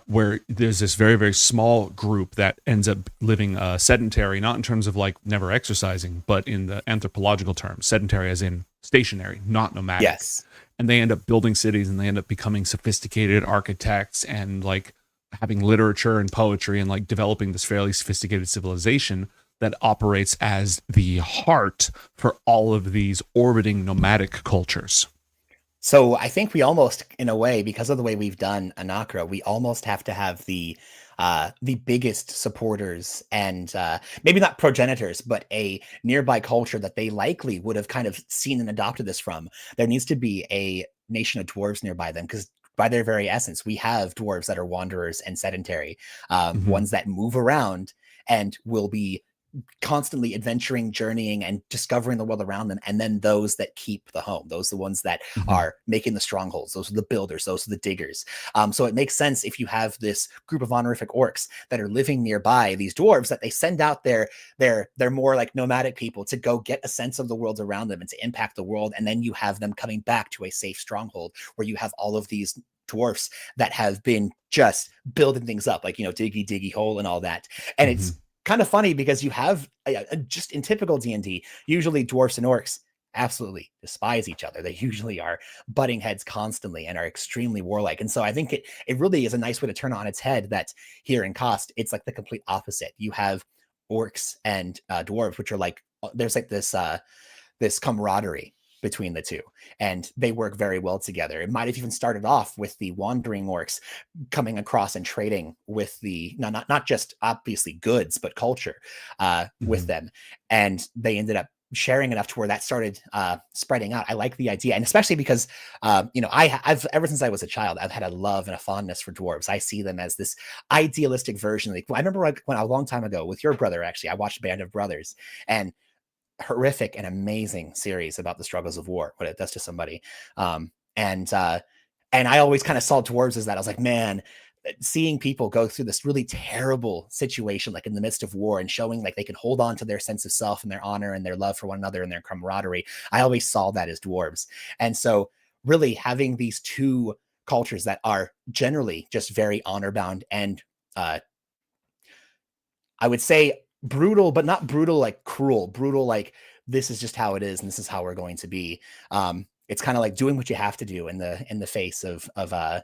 Speaker 1: where there's this very, very small group that ends up living sedentary, not in terms of like never exercising, but in the anthropological terms, sedentary as in stationary, not nomadic.
Speaker 2: Yes.
Speaker 1: And they end up building cities, and they end up becoming sophisticated architects and like having literature and poetry and like developing this fairly sophisticated civilization that operates as the heart for all of these orbiting nomadic cultures.
Speaker 2: So I think we almost, in a way, because of the way we've done Anakra, we almost have to have the biggest supporters and maybe not progenitors, but a nearby culture that they likely would have kind of seen and adopted this from. There needs to be a nation of dwarves nearby them, because by their very essence, we have dwarves that are wanderers and sedentary, ones that move around and will be constantly adventuring, journeying, and discovering the world around them. And then those that keep the home, those are the ones that are making the strongholds, those are the builders, those are the diggers. So it makes sense if you have this group of honorific orcs that are living nearby these dwarves, that they send out their more like nomadic people to go get a sense of the world around them and to impact the world. And then you have them coming back to a safe stronghold where you have all of these dwarfs that have been just building things up, like, diggy hole and all that. And it's kind of funny because you have just in typical D&D, usually dwarfs and orcs absolutely despise each other. They usually are butting heads constantly and are extremely warlike. And so I think it really is a nice way to turn on its head that here in Cost, it's like the complete opposite. You have orcs and dwarves, which are like, there's like this camaraderie between the two, and they work very well together. It might have even started off with the wandering orcs coming across and trading with the not just obviously goods but culture with them, and they ended up sharing enough to where that started spreading out. I like the idea, and especially because I've ever since I was a child, I've had a love and a fondness for dwarves. I see them as this idealistic version. Like, I remember when a long time ago with your brother, actually, I watched Band of Brothers, and horrific and amazing series about the struggles of war, what it does to somebody. And I always kind of saw dwarves as that. I was like, man, seeing people go through this really terrible situation, like in the midst of war, and showing like they can hold on to their sense of self and their honor and their love for one another and their camaraderie. I always saw that as dwarves. And so really having these two cultures that are generally just very honor bound and I would say brutal, but not brutal like cruel, brutal like this is just how it is and this is how we're going to be. It's kind of like doing what you have to do in the face of I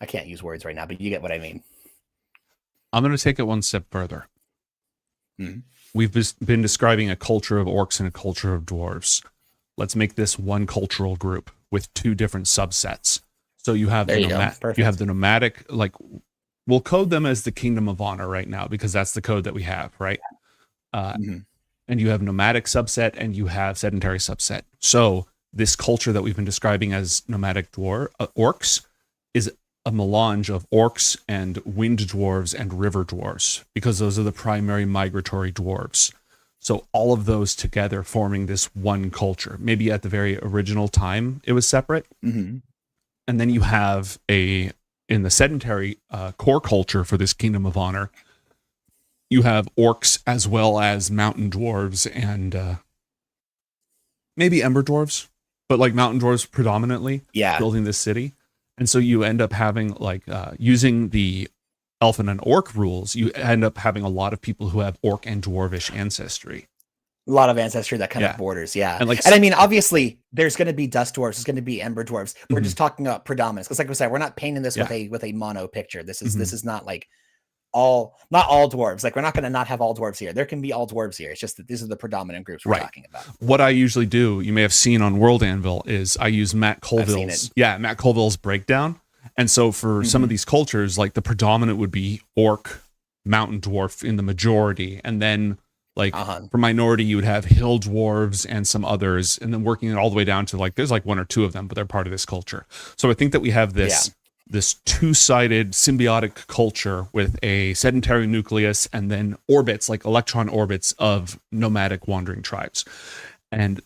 Speaker 2: can't use words right now, but you get what I mean.
Speaker 1: I'm going to take it one step further. We've been describing a culture of orcs and a culture of dwarves. Let's make this one cultural group with two different subsets. So you have you have the nomadic, like, we'll code them as the Kingdom of Honor right now because that's the code that we have, right? And you have nomadic subset and you have sedentary subset. So this culture that we've been describing as nomadic orcs is a melange of orcs and wind dwarves and river dwarves, because those are the primary migratory dwarves. So all of those together forming this one culture. Maybe at the very original time it was separate. And then you have in the sedentary core culture for this Kingdom of Honor, you have orcs as well as mountain dwarves and maybe ember dwarves, but like mountain dwarves predominantly building this city. And so you end up having like using the elfin and orc rules, you end up having a lot of people who have orc and dwarvish ancestry.
Speaker 2: A lot of ancestry that kind of borders, And I mean, obviously, there's going to be dust dwarves, there's going to be ember dwarves. We're just talking about predominance, because like I said, we're not painting this with a mono picture. This is not like not all dwarves. Like, we're not going to not have all dwarves here. There can be all dwarves here. It's just that these are the predominant groups we're talking about.
Speaker 1: What I usually do, you may have seen on World Anvil, is I use Matt Colville's breakdown. And so for some of these cultures, like the predominant would be orc, mountain dwarf in the majority, and then like for minority, you would have hill dwarves and some others, and then working it all the way down to like there's like one or two of them, but they're part of this culture. So I think that we have this two-sided symbiotic culture with a sedentary nucleus and then orbits, like electron orbits of nomadic wandering tribes. And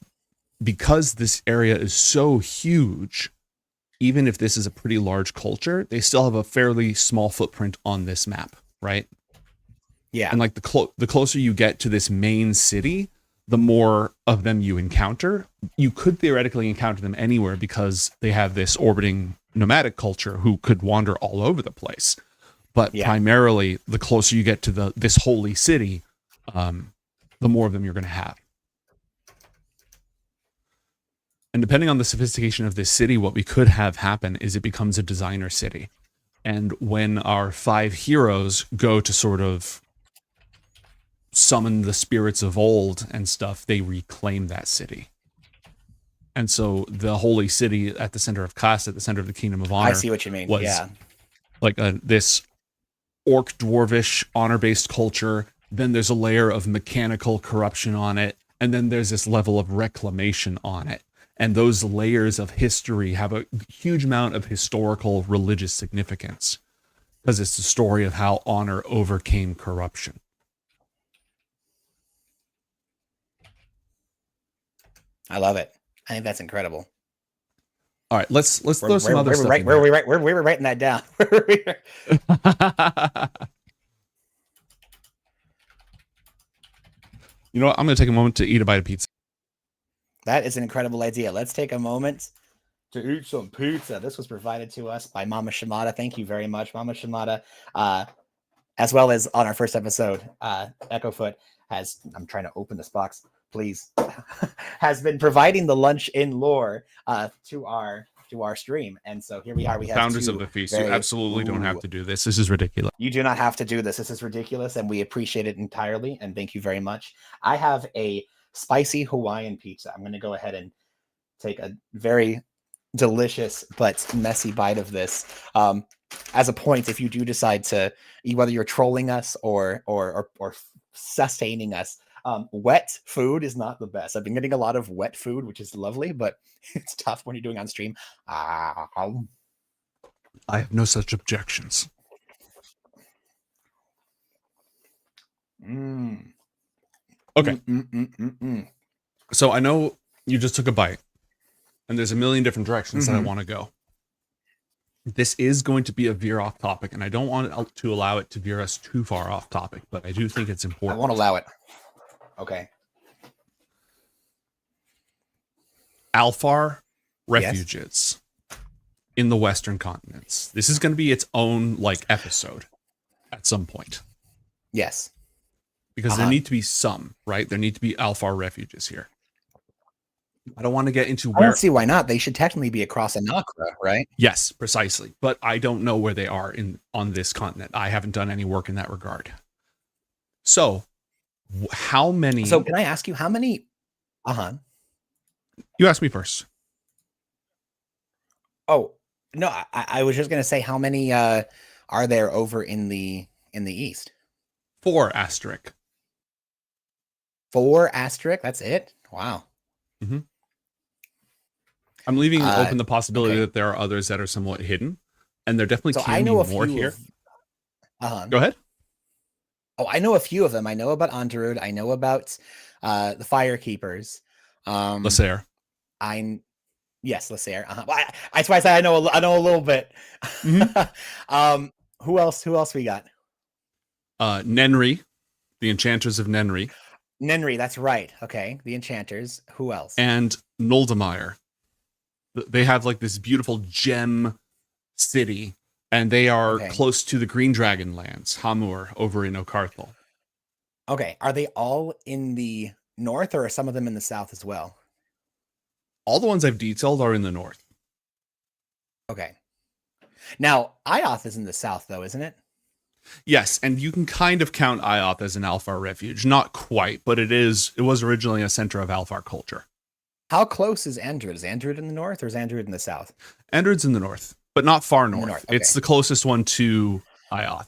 Speaker 1: because this area is so huge, even if this is a pretty large culture, they still have a fairly small footprint on this map, right?
Speaker 2: Yeah.
Speaker 1: And like the closer you get to this main city, the more of them you encounter. You could theoretically encounter them anywhere because they have this orbiting nomadic culture who could wander all over the place. But primarily, the closer you get to this holy city, the more of them you're going to have. And depending on the sophistication of this city, what we could have happen is it becomes a designer city. And when our 5 heroes go to sort of summon the spirits of old and stuff, they reclaim that city. And so the holy city at the center of Kast, at the center of the Kingdom of Honor,
Speaker 2: I see what you mean.
Speaker 1: Was like this orc dwarvish honor-based culture. Then there's a layer of mechanical corruption on it, and then there's this level of reclamation on it. And those layers of history have a huge amount of historical religious significance because it's the story of how honor overcame corruption.
Speaker 2: I love it. I think that's incredible.
Speaker 1: All right, let's throw some other stuff in
Speaker 2: where we were writing that down.
Speaker 1: You know what? I'm going to take a moment to eat a bite of pizza.
Speaker 2: That is an incredible idea. Let's take a moment to eat some pizza. This was provided to us by Mama Shimada. Thank you very much, Mama Shimada. As well as on our first episode, Echofoot has, I'm trying to open this box, please, has been providing the lunch in lore to our stream. And so here we are. We have
Speaker 1: Founders of the Feast. You absolutely don't have to do this. This is ridiculous.
Speaker 2: You do not have to do this. This is ridiculous, and we appreciate it entirely. And thank you very much. I have a spicy Hawaiian pizza. I'm going to go ahead and take a very delicious but messy bite of this. As a point, if you do decide to, whether you're trolling us or sustaining us, wet food is not the best. I've been getting a lot of wet food, which is lovely, but it's tough when you're doing on stream.
Speaker 1: I have no such objections. Okay. So I know you just took a bite, and there's a million different directions that I want to go. This is going to be a veer off topic, and I don't want to allow it to veer us too far off topic, but I do think it's important.
Speaker 2: I won't allow it. Okay.
Speaker 1: Alfar refuges in the Western continents. This is going to be its own episode at some point.
Speaker 2: Yes.
Speaker 1: Because there need to be some, right? There need to be Alfar refuges here. I don't want to get into where.
Speaker 2: I don't see why not. They should technically be across Anakra, right?
Speaker 1: Yes, precisely. But I don't know where they are on this continent. I haven't done any work in that regard. So, how many?
Speaker 2: So, can I ask you how many?
Speaker 1: You ask me first.
Speaker 2: Oh no, I was just going to say how many are there over in the east?
Speaker 1: 4 asterisk.
Speaker 2: 4 asterisk. That's it. Wow.
Speaker 1: Mm-hmm. I'm leaving open the possibility that there are others that are somewhat hidden, and there definitely can be more here. Go ahead.
Speaker 2: Oh, I know a few of them. I know about Onderud. I know about the Firekeepers.
Speaker 1: Lasser.
Speaker 2: Yes, Lasser. That's why I say I know a little bit. Mm-hmm. Who else we got?
Speaker 1: Nenri, the Enchanters of Nenri.
Speaker 2: Nenri, that's right. Okay, the Enchanters. Who else?
Speaker 1: And Noldemire. They have this beautiful gem city, and they are close to the Green Dragon lands, Hamur, over in Okarthal.
Speaker 2: Okay, are they all in the north, or are some of them in the south as well?
Speaker 1: All the ones I've detailed are in the north.
Speaker 2: Okay. Now, Ioth is in the south, though, isn't it?
Speaker 1: Yes, and you can kind of count Ioth as an Alfar refuge. Not quite, but it was originally a center of Alfar culture. How
Speaker 2: close is Andred? Is Andred in the north, or is Andred in the south?
Speaker 1: Andred's in the north, but not far north. Okay. It's the closest one to Ioth.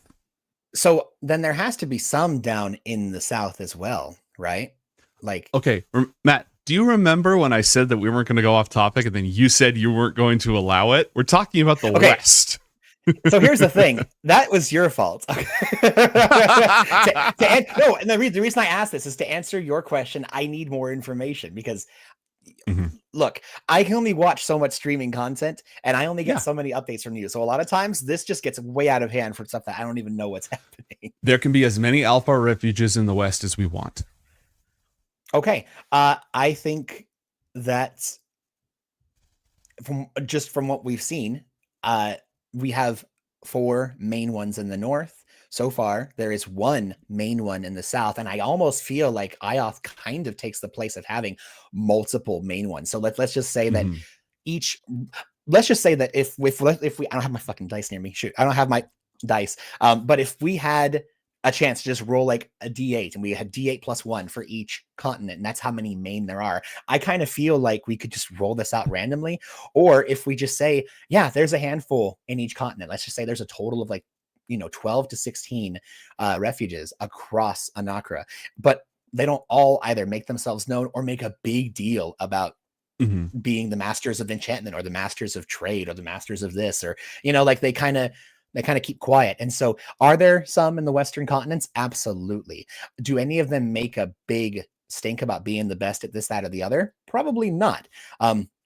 Speaker 2: So then there has to be some down in the south as well, right?
Speaker 1: Okay, Matt, do you remember when I said that we weren't going to go off topic, and then you said you weren't going to allow it? We're talking about the West.
Speaker 2: So here's the thing. That was your fault. No, and the reason I asked this is to answer your question. I need more information because
Speaker 1: Hmm.
Speaker 2: Look, I can only watch so much streaming content, and I only get
Speaker 1: Yeah.
Speaker 2: so many updates from you. So a lot of times, this just gets way out of hand for stuff that I don't even know what's happening.
Speaker 1: There can be as many Alfar refuges in the West as we want.
Speaker 2: Okay, I think that from what we've seen, we have 4 main ones in the north. So far, there is 1 main one in the south, and I almost feel like Ioth kind of takes the place of having multiple main ones. So let's just say that
Speaker 1: Mhm.
Speaker 2: each let's just say that if we I don't have my fucking dice near me. Shoot, I don't have my dice. But if we had a chance to just roll like a d8 and we had d8 plus 1 for each continent, and that's how many main there are, I kind of feel like we could just roll this out randomly. Or if we just say, yeah, there's a handful in each continent, let's just say there's a total of like 12 to 16 refuges across Anakra, but they don't all either make themselves known or make a big deal about
Speaker 1: Mhm.
Speaker 2: being the masters of enchantment or the masters of trade or the masters of this, or like they kind of keep quiet. And so are there some in the western continents? Absolutely. Do any of them make a big stink about being the best at this, that, or the other? Probably not.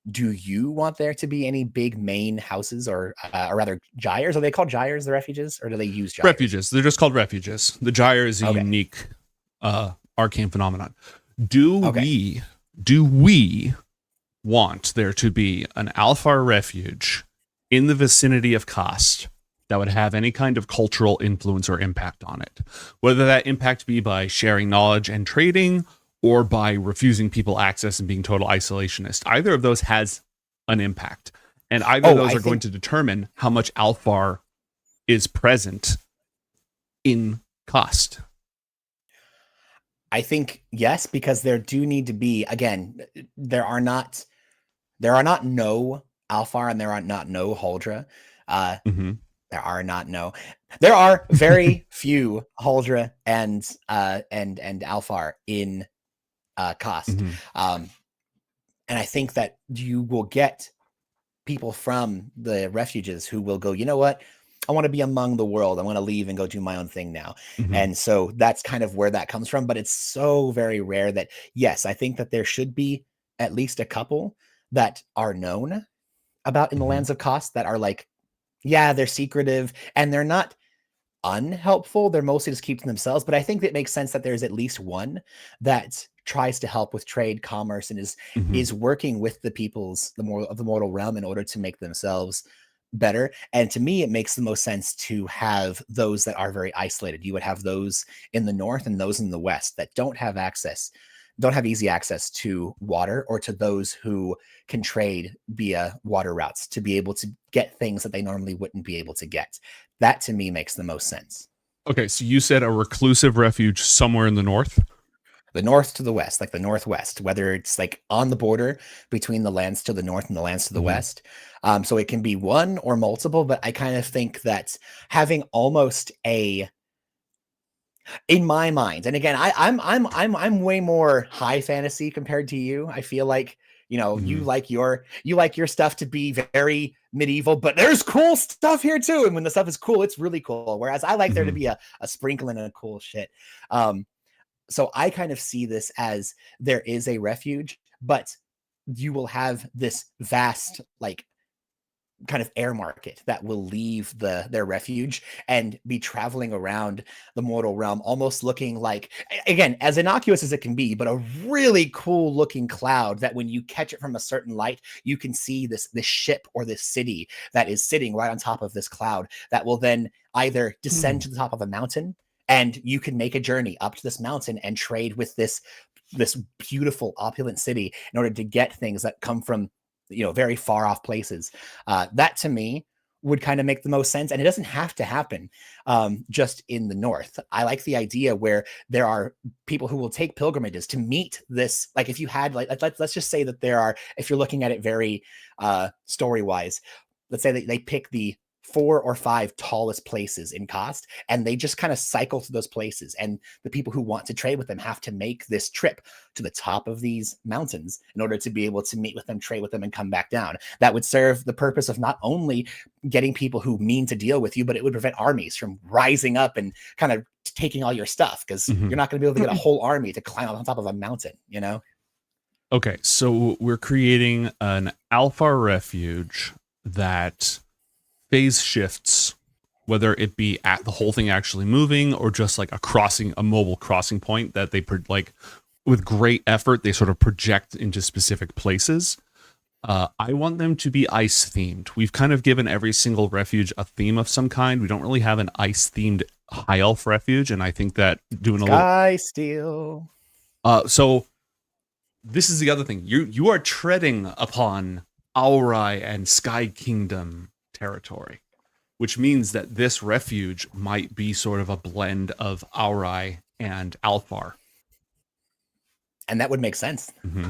Speaker 2: Do you want there to be any big main houses, or rather gyres? Are they called gyres, the refuges, or do they use gyres?
Speaker 1: Refuges. They're just called refuges. The gyre is a
Speaker 2: Okay.
Speaker 1: unique arcane phenomenon. Do
Speaker 2: Okay.
Speaker 1: we want there to be an Alfar refuge in the vicinity of Kost that would have any kind of cultural influence or impact on it? Whether that impact be by sharing knowledge and trading, or by refusing people access and being total isolationist. Either of those has an impact. And either of those are going to determine how much Alfar is present in Kost.
Speaker 2: I think yes, because there do need to be, again, there are not no Alfar and there are not no Huldra.
Speaker 1: Mm-hmm.
Speaker 2: There are very few Huldra and Alfar in Kost.
Speaker 1: Mm-hmm.
Speaker 2: And I think that you will get people from the refuges who will go, you know what? I want to be among the world. I want to leave and go do my own thing now.
Speaker 1: Mm-hmm.
Speaker 2: And so that's kind of where that comes from. But it's so very rare that, yes, I think that there should be at least a couple that are known about in the
Speaker 1: Mm-hmm.
Speaker 2: lands of Kost that are like, yeah, they're secretive and they're not unhelpful. They're mostly just keeping themselves. But I think it makes sense that there's at least one that tries to help with trade, commerce, and
Speaker 1: Mm-hmm.
Speaker 2: is working with the peoples the mortal realm in order to make themselves better. And to me, it makes the most sense to have those that are very isolated. You would have those in the north and those in the west that don't have easy access to water, or to those who can trade via water routes to be able to get things that they normally wouldn't be able to get. That to me makes the most sense.
Speaker 1: Okay, so you said a reclusive refuge somewhere in the north?
Speaker 2: The north to the west, like the northwest, whether it's like on the border between the lands to the north and the lands to the
Speaker 1: Mhm.
Speaker 2: west. So it can be one or multiple, but I kind of think that having almost in my mind, and again, I'm way more high fantasy compared to you. I feel like you
Speaker 1: Mhm.
Speaker 2: like your stuff to be very medieval, but there's cool stuff here too. And when the stuff is cool, it's really cool. Whereas I like there to
Speaker 1: Mhm.
Speaker 2: be a sprinkling of cool shit. So I kind of see this as there is a refuge, but you will have this vast, like, kind of air market that will leave their refuge and be traveling around the mortal realm, almost looking like, again, as innocuous as it can be, but a really cool looking cloud that when you catch it from a certain light, you can see this ship or this city that is sitting right on top of this cloud that will then either descend to the top of a mountain, and you can make a journey up to this mountain and trade with this beautiful opulent city in order to get things that come from very far off places. That to me would kind of make the most sense, and it doesn't have to happen just in the north. I like the idea where there are people who will take pilgrimages to meet this. Like if you had let's just say that there are, if you're looking at it very story wise, let's say that they pick the 4 or 5 tallest places in Kost, and they just kind of cycle to those places. And the people who want to trade with them have to make this trip to the top of these mountains in order to be able to meet with them, trade with them, and come back down. That would serve the purpose of not only getting people who mean to deal with you, but it would prevent armies from rising up and kind of taking all your stuff, because
Speaker 1: Mhm.
Speaker 2: you're not going to be able to get a whole army to climb on top of a mountain,
Speaker 1: Okay, so we're creating an Alpha refuge that phase shifts, whether it be at the whole thing actually moving or just like a mobile crossing point that they like with great effort they sort of project into specific places. I want them to be ice themed. We've kind of given every single refuge a theme of some kind. We don't really have an ice themed high elf refuge, and I think that doing a little
Speaker 2: Sky Steel.
Speaker 1: so this is the other thing. You are treading upon Aurai and Sky Kingdom territory, which means that this refuge might be sort of a blend of Aurai and Alfar.
Speaker 2: And that would make sense.
Speaker 1: Mm-hmm.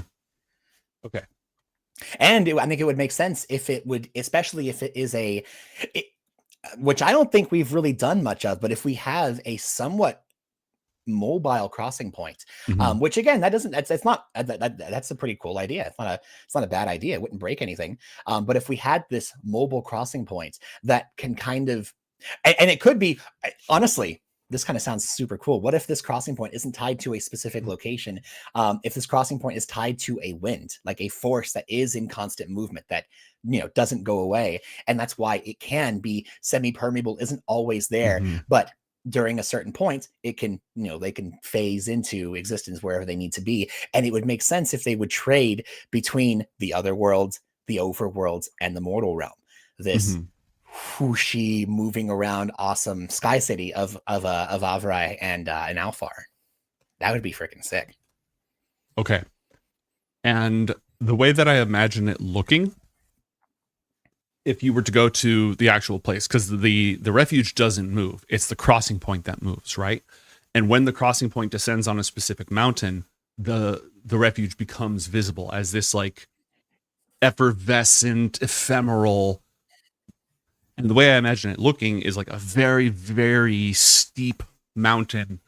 Speaker 1: Okay.
Speaker 2: And I think it would make sense if it would, especially if it is which I don't think we've really done much of, but if we have a somewhat mobile crossing point,
Speaker 1: Mm-hmm.
Speaker 2: which again, that's a pretty cool idea. It's not a bad idea. It wouldn't break anything. But if we had this mobile crossing point that can kind of, and it could be, honestly, this kind of sounds super cool. What if this crossing point isn't tied to a specific location? If this crossing point is tied to a wind, like a force that is in constant movement that doesn't go away, and that's why it can be semi-permeable, isn't always there,
Speaker 1: Mm-hmm.
Speaker 2: but during a certain point, it can, they can phase into existence wherever they need to be. And it would make sense if they would trade between the other worlds, the overworlds, and the mortal realm. This
Speaker 1: Mm-hmm.
Speaker 2: whooshy, moving around, awesome sky city of Avrai and Alfar. That would be freaking sick.
Speaker 1: Okay. And the way that I imagine it looking, if you were to go to the actual place, because the refuge doesn't move, it's the crossing point that moves, right? And when the crossing point descends on a specific mountain, the refuge becomes visible as this like effervescent, ephemeral. And the way I imagine it looking is like a very, very steep mountain,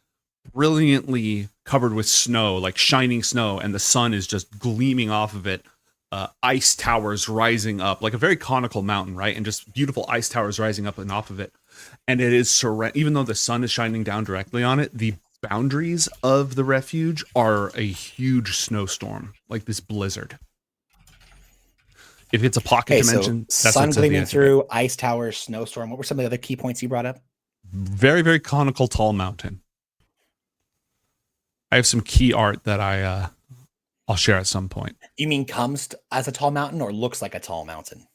Speaker 1: brilliantly covered with snow, like shining snow, and the sun is just gleaming off of it. Ice towers rising up, like a very conical mountain, right? And just beautiful ice towers rising up and off of it. And it is even though the sun is shining down directly on it, the boundaries of the refuge are a huge snowstorm, like this blizzard. If it's a pocket dimension,
Speaker 2: so sun gleaming through, ice towers, snowstorm. What were some of the other key points you brought up?
Speaker 1: Very, very conical, tall mountain. I have some key art that I'll share at some point.
Speaker 2: You mean comes as a tall mountain or looks like a tall mountain?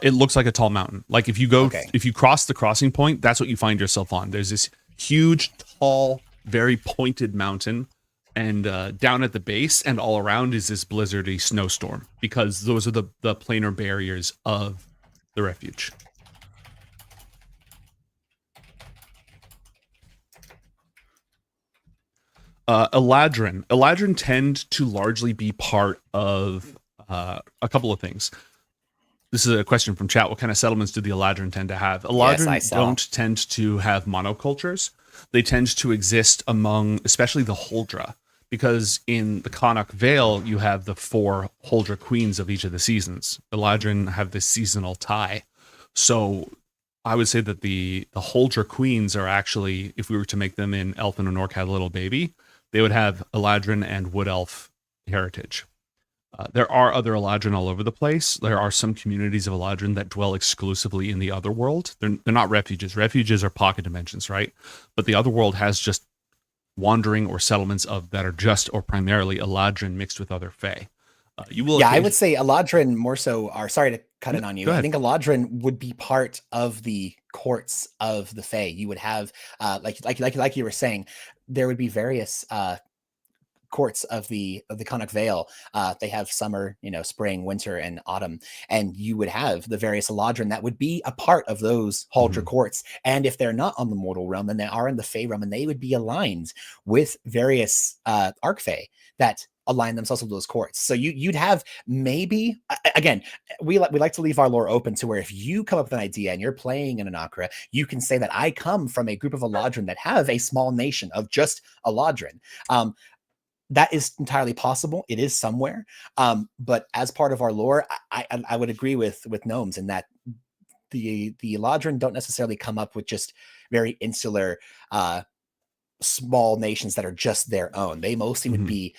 Speaker 1: It looks like a tall mountain. Like if you cross the crossing point, that's what you find yourself on. There's this huge, tall, very pointed mountain, and down at the base and all around is this blizzardy snowstorm, because those are the planar barriers of the refuge. Eladrin tend to largely be part of a couple of things. This is a question from chat. What kind of settlements do the Eladrin tend to have? Eladrin don't tend to have monocultures. They tend to exist among, especially the Huldra, because in the Connacht Vale, you have the 4 Huldra queens of each of the seasons. Eladrin have this seasonal tie. So I would say that the Huldra queens are actually, if we were to make them in Elf and Orc had a little baby, they would have Eladrin and Wood Elf heritage. There are other Eladrin all over the place. There are some communities of Eladrin that dwell exclusively in the Otherworld. They're not refuges. Refuges are pocket dimensions, right? But the Otherworld has just wandering or settlements that are just or primarily Eladrin mixed with other Fae.
Speaker 2: I would say Eladrin more so are, sorry to cut in on you. I think Eladrin would be part of the courts of the Fae. You would have, like you were saying, there would be various courts of the Connacht Vale. They have summer, spring, winter, and autumn, and you would have the various Eladrin that would be a part of those Huldra courts. And if they're not on the mortal realm, then they are in the Fae realm, and they would be aligned with various Archfey that align themselves with those courts. So you'd have, maybe, again, we like to leave our lore open to where if you come up with an idea and you're playing in Anakra, you can say that I come from a group of Eladrin that have a small nation of just Eladrin. That is entirely possible. It is somewhere. But as part of our lore, I would agree with Gnomes in that the Eladrin don't necessarily come up with just very insular, small nations that are just their own. They mostly would be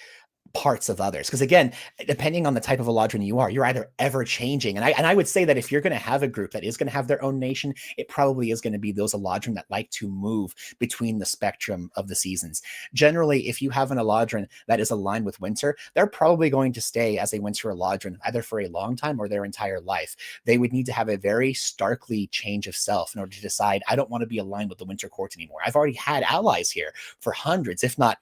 Speaker 2: parts of others. Because again, depending on the type of Eladrin you are, you're either ever changing. And I would say that if you're going to have a group that is going to have their own nation, it probably is going to be those Eladrin that like to move between the spectrum of the seasons. Generally, if you have an Eladrin that is aligned with winter, they're probably going to stay as a winter Eladrin either for a long time or their entire life. They would need to have a very starkly change of self in order to decide, I don't want to be aligned with the Winter Court anymore. I've already had allies here for hundreds, if not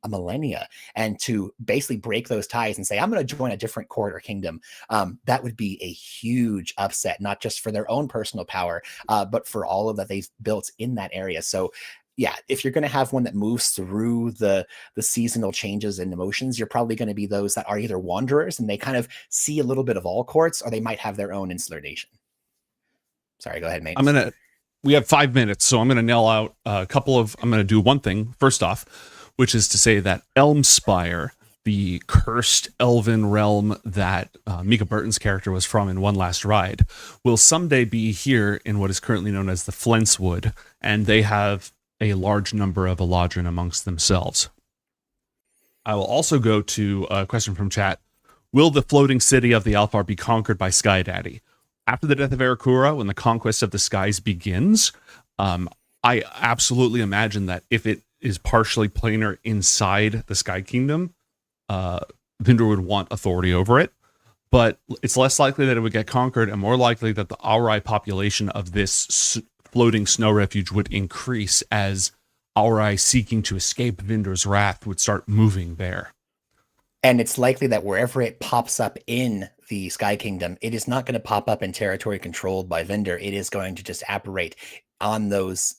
Speaker 2: a millennia, and to basically break those ties and say, I'm going to join a different court or kingdom, that would be a huge upset, not just for their own personal power, but for all of that they've built in that area. So yeah, if you're going to have one that moves through the seasonal changes and emotions, you're probably going to be those that are either wanderers and they kind of see a little bit of all courts, or they might have their own insular nation. Sorry, go ahead, mate.
Speaker 1: We have 5 minutes, so I'm going to nail out I'm going to do one thing first off, which is to say that Elmspire, the cursed elven realm that Mika Burton's character was from in One Last Ride, will someday be here in what is currently known as the Flenswood, and they have a large number of Eladrin amongst themselves. I will also go to a question from chat. Will the floating city of the Alfar be conquered by Sky Daddy? After the death of Arakura, when the conquest of the skies begins, I absolutely imagine that if it is partially planar inside the Sky Kingdom, Vindor would want authority over it. But it's less likely that it would get conquered, and more likely that the Aurai population of this floating snow refuge would increase as Aurai seeking to escape Vindor's wrath would start moving there.
Speaker 2: And it's likely that wherever it pops up in the Sky Kingdom, it is not going to pop up in territory controlled by Vindor. It is going to just apparate on those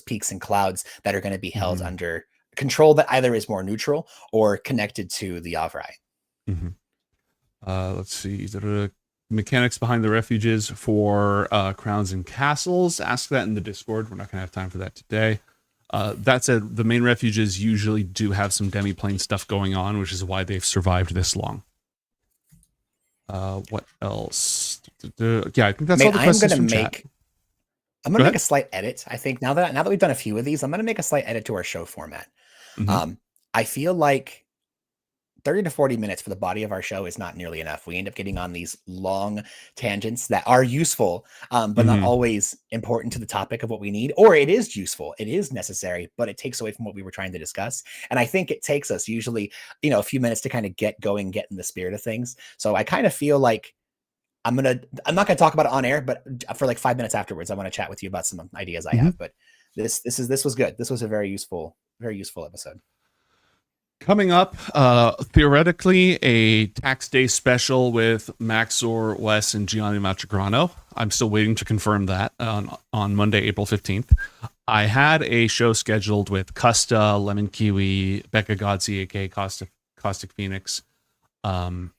Speaker 2: peaks and clouds that are going to be held under control that either is more neutral or connected to the Aurai.
Speaker 1: Let's see. The mechanics behind the refuges for crowns and castles. Ask that in the Discord. We're not going to have time for that today. That said, the main refuges usually do have some demiplane stuff going on, which is why they've survived this long. What else? Yeah, I think that's all the questions from chat.
Speaker 2: I'm going to make a slight edit. I think now that we've done a few of these, I'm going to make a slight edit to our show format. I feel like 30 to 40 minutes for the body of our show is not nearly enough. We end up getting on these long tangents that are useful, but not always important to the topic of what we need. Or it is useful, it is necessary, but it takes away from what we were trying to discuss. And I think it takes us usually, a few minutes to kind of get going, get in the spirit of things. So I kind of feel like I'm not going to talk about it on air, but for like 5 minutes afterwards, I want to chat with you about some ideas I have. But this was good. This was a very useful episode.
Speaker 1: Coming up, theoretically, a tax day special with Maxor, Wes, and Gianni Matrigrano. I'm still waiting to confirm that on Monday, April 15th. I had a show scheduled with Custa, Lemon Kiwi, Becca Godsey, aka Caustic Phoenix, Lemon,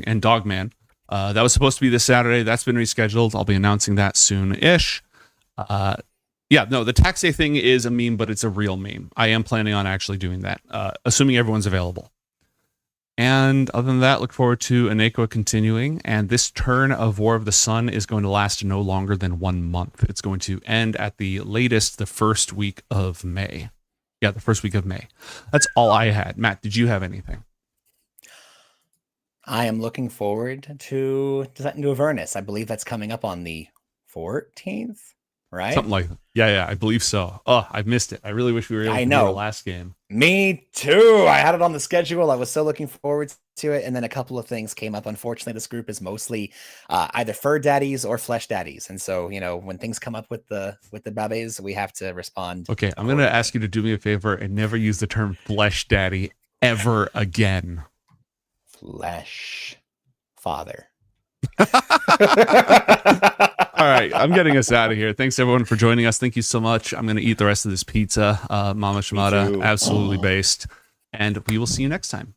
Speaker 1: and Dogman. That was supposed to be this Saturday. That's been rescheduled. I'll be announcing that soon-ish. The tax day thing is a meme, but it's a real meme. I am planning on actually doing that, assuming everyone's available. And other than that, look forward to Aneko continuing. And this turn of War of the Sun is going to last no longer than 1 month. It's going to end at the latest the first week of May. Yeah, the first week of May. That's all I had. Matt, did you have anything?
Speaker 2: I am looking forward to Avernus. I believe that's coming up on the 14th, right?
Speaker 1: Something like that. Yeah, I believe so. Oh, I've missed it. I really wish we were able to do the last game.
Speaker 2: Me too. I had it on the schedule. I was so looking forward to it. And then a couple of things came up. Unfortunately, this group is mostly either fur daddies or flesh daddies. And so, when things come up with the babes, we have to respond.
Speaker 1: Okay, I'm going to ask you to do me a favor and never use the term flesh daddy ever again.
Speaker 2: Flesh father.
Speaker 1: All right, I'm getting us out of here. Thanks everyone for joining us. Thank you so much. I'm going to eat the rest of this pizza. Mama Shimada, absolutely based. And we will see you next time.